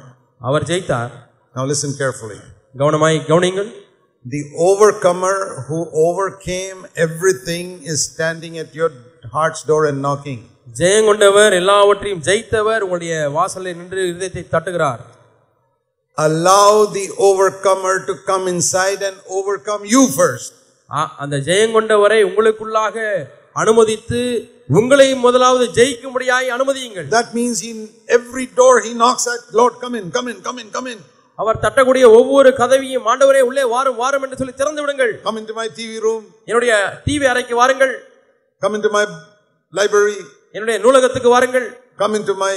Speaker 2: Our ஜெயித்தார்.
Speaker 1: Now listen carefully.
Speaker 2: கவனமாய் கவனியுங்கள்.
Speaker 1: The overcomer who overcame everything is standing at your heart's door and knocking.
Speaker 2: ஜெயங்கொண்டவர், எல்லாவற்றையும் ஜெயித்தவர் உங்களுடைய வாசலில் நின்று இதயத்தை தட்டுகிறார்.
Speaker 1: Allow the overcomer to come inside and overcome you first.
Speaker 2: அந்த ஜெயங்கொண்டவரை உங்களுக்குள்ளாக அனுமதித்து உங்களை முதலாவது ஜெயிக்கும்படியாய் அனுமதியுங்கள்.
Speaker 1: That means in every door he knocks at, Lord, come in, come in, come in, come in.
Speaker 2: அவர் தட்டக்கூடிய ஒவ்வொரு கதவையும் ஆண்டவரே உள்ளே வாரும் வாரும் என்று சொல்லி திறந்து விடுங்கள்.
Speaker 1: Come into my TV room.
Speaker 2: என்னுடைய டிவி அறைக்கு வாருங்கள்.
Speaker 1: Come into my library.
Speaker 2: என்னுடைய நூலகத்துக்கு வாருங்கள்.
Speaker 1: Come into my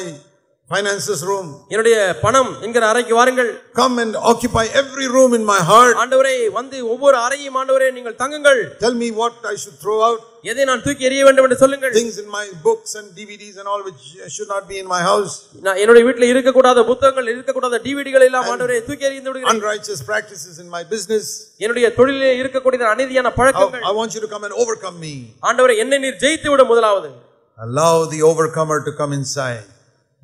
Speaker 1: finances room.
Speaker 2: என்னுடைய பணம் என்கிற அறைக்கு வாருங்கள்.
Speaker 1: Come and occupy every room in my heart.
Speaker 2: ஆண்டவரே வந்து ஒவ்வொரு அறையும் ஆண்டவரே நீங்கள் தங்குங்கள்.
Speaker 1: Tell me what I should throw out.
Speaker 2: எதை நான் தூக்கி எறிய வேண்டும் என்று சொல்லுங்கள்.
Speaker 1: Things in my books and DVDs and all which should not be in my house.
Speaker 2: நான் என்னுடைய வீட்டில் இருக்க கூடாத புத்தகங்கள், இருக்க கூடாத டிவிடிகள் எல்லாம் ஆண்டவரே தூக்கி எறிந்து விடுகிறேன்.
Speaker 1: Unrighteous practices in my business.
Speaker 2: என்னுடைய தொழிலிலே இருக்கக்கூடிய அநீதியான பழக்கங்கள்.
Speaker 1: I want you to come and overcome me.
Speaker 2: ஆண்டவரே என்னை நீர் ஜெயித்து விடு முதலாவது.
Speaker 1: Allow the overcomer to come inside.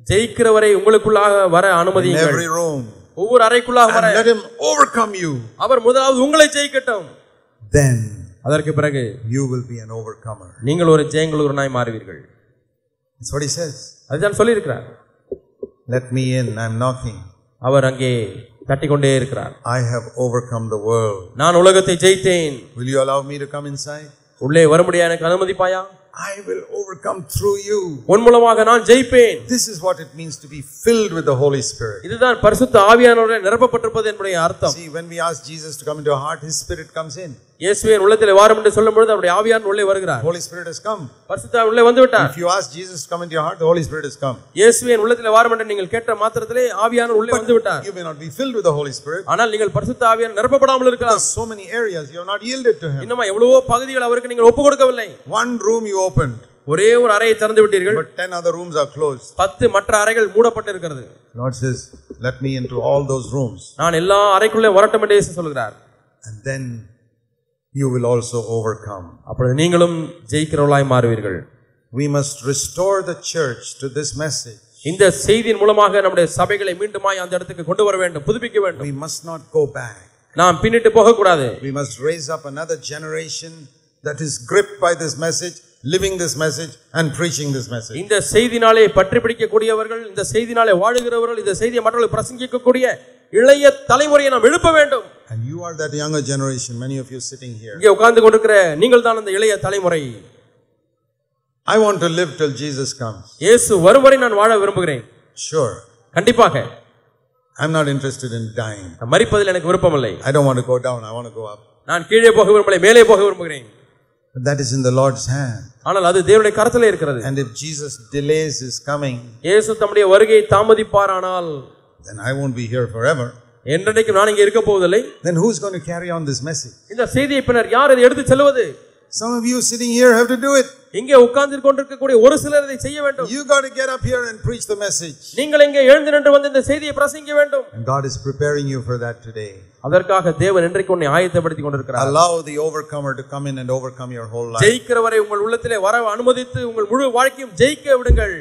Speaker 2: ஜெயிக்கிறவரை உங்களுக்குள்ளாக வர அனுமதியுங்கள்.
Speaker 1: In every room.
Speaker 2: ஒவ்வொரு அறைக்குள்ளாக வர.
Speaker 1: And let him overcome you.
Speaker 2: அவர் முதலாவது உங்களை ஜெயிக்கட்டும்.
Speaker 1: Then
Speaker 2: அதற்கு பிறகு
Speaker 1: you will be an overcomer.
Speaker 2: நீங்கள் ஒரு ஜெயங்கொள்ளுவராய் மாறுவீர்கள்.
Speaker 1: That's what he says.
Speaker 2: அதுதான் சொல்லி இருக்கிறார்.
Speaker 1: Let me in, I'm knocking.
Speaker 2: அவர் அங்கே தட்டிக்கொண்டே இருக்கிறார்.
Speaker 1: I have overcome the world.
Speaker 2: நான் உலகத்தை ஜெயித்தேன்.
Speaker 1: Will you allow me to come inside?
Speaker 2: உள்ளே வரும்படியா எனக்கு அனுமதிப்பாயா?
Speaker 1: I will overcome through you.
Speaker 2: உன் மூலமாக நான் ஜெயிப்பேன்.
Speaker 1: This is what it means to be filled with the Holy Spirit.
Speaker 2: இதுதான் பரிசுத்த ஆவியானவரால் நிரப்பப்பட்டிருப்பது என்பதே அர்த்தம்.
Speaker 1: See, when we ask Jesus to come into our heart, his spirit comes in.
Speaker 2: இயேசுவின் உள்ளத்திலே வாரும் என்று சொல்லும்போது அவருடைய ஆவியானவர் உள்ளே வருகிறார்.
Speaker 1: Holy Spirit has come.
Speaker 2: பரிசுத்த ஆவி உள்ளே வந்து விட்டார்.
Speaker 1: If you ask Jesus to come into your heart, the Holy Spirit has come.
Speaker 2: இயேசுவின் உள்ளத்திலே வாரும் என்று நீங்கள் கேட்ட மாத்திரத்திலே ஆவியானவர் உள்ளே வந்து விட்டார்.
Speaker 1: You may not be filled with the Holy Spirit.
Speaker 2: ஆனால் நீங்கள் பரிசுத்த ஆவியானவர் நிரப்பப்படாமல் இருக்கலாம்.
Speaker 1: So many areas you have not yielded to him.
Speaker 2: இன்னும் எவ்வளவோ பகுதிகள் அவருக்கு நீங்கள் ஒப்பு கொடுக்கவில்லை.
Speaker 1: One room you opened.
Speaker 2: ஒரே ஒரு அறையை திறந்து விட்டீர்கள்.
Speaker 1: But 10 other rooms are closed.
Speaker 2: 10 மற்ற அறைகள் மூடப்பட்டிருக்கிறது.
Speaker 1: Lord says, let me into all those rooms.
Speaker 2: நான் எல்லா அறைக்குள்ளே வரட்டும் என்று இயேசு சொல்கிறார்.
Speaker 1: And then you will also overcome.
Speaker 2: அப்பொழுது நீங்களும் ஜெயிக்கிறவர்களாய் மாறுவீர்கள்.
Speaker 1: We must restore the church to this message.
Speaker 2: இந்த செய்தியின் மூலமாக நம்முடைய சபைகளை மீண்டுமாய் அந்த இடத்துக்கு கொண்டு வர வேண்டும், புதுப்பிக்க வேண்டும்.
Speaker 1: We must not go back.
Speaker 2: நாம் பின்னிட்டு போக கூடாது.
Speaker 1: We must raise up another generation that is gripped by this message, living this message and preaching this message.
Speaker 2: இந்த செய்தினாலே பற்றி பிடிக்க கூடியவர்கள், இந்த செய்தினாலே வாழுகிறவர்கள், இந்த செய்தியை மற்றவர்களுக்கு பிரசங்கிக்க கூடிய இளைய தலைமுறையை நாம் எழுப்ப வேண்டும்.
Speaker 1: And you are that younger generation, many of you sitting here.
Speaker 2: இங்கே உட்கார்ந்து கொண்டிருக்கிற நீங்கள் தான் அந்த இளைய தலைமுறை.
Speaker 1: I want to live till Jesus comes.
Speaker 2: இயேசு வரும் வரை நான் வாழ விரும்புகிறேன்.
Speaker 1: Sure.
Speaker 2: கண்டிப்பாக.
Speaker 1: I'm not interested in dying.
Speaker 2: மரிப்பதில் எனக்கு விருப்பம் இல்லை.
Speaker 1: I don't want to go down, I want to go up.
Speaker 2: நான் கீழே போக விரும்பவில்லை, மேலே போக விரும்புகிறேன்.
Speaker 1: But that is in the Lord's hand.
Speaker 2: ஆனால் அது தேவனுடைய கரத்திலே இருக்கிறது.
Speaker 1: And if Jesus delays his coming,
Speaker 2: இயேசு தம்முடைய வருகையை தாமதிப்பாரானால்,
Speaker 1: then I won't be here forever.
Speaker 2: என்றைக்கும் நான் இங்கே இருக்க போவதில்லை.
Speaker 1: Then who's going to carry on this message?
Speaker 2: இந்த செய்தியை பின்னர் யார் இதை எடுத்து செல்வது?
Speaker 1: Some of you sitting here have to do it.
Speaker 2: இங்கே உட்கார்ந்து கொண்டிருக்கக்கூடிய ஒரு சிலர் இதை செய்ய வேண்டும்.
Speaker 1: You got to get up here and preach the message.
Speaker 2: நீங்கள் இங்கே எழுந்து நின்று வந்து இந்த செய்தியை பிரசங்கிக்க வேண்டும்.
Speaker 1: And God is preparing you for that today.
Speaker 2: அதற்காக தேவன் இன்றைக்கு உன்னை ஆயத்தப்படுத்திக் கொண்டிருக்கிறார்.
Speaker 1: Allow the overcomer to come in and overcome your whole life.
Speaker 2: ஜெயிக்கிறவரை உங்கள் உள்ளத்திலே வர அனுமதித்து உங்கள் முழு வாழ்க்கையும் ஜெயிக்க விடுங்கள்.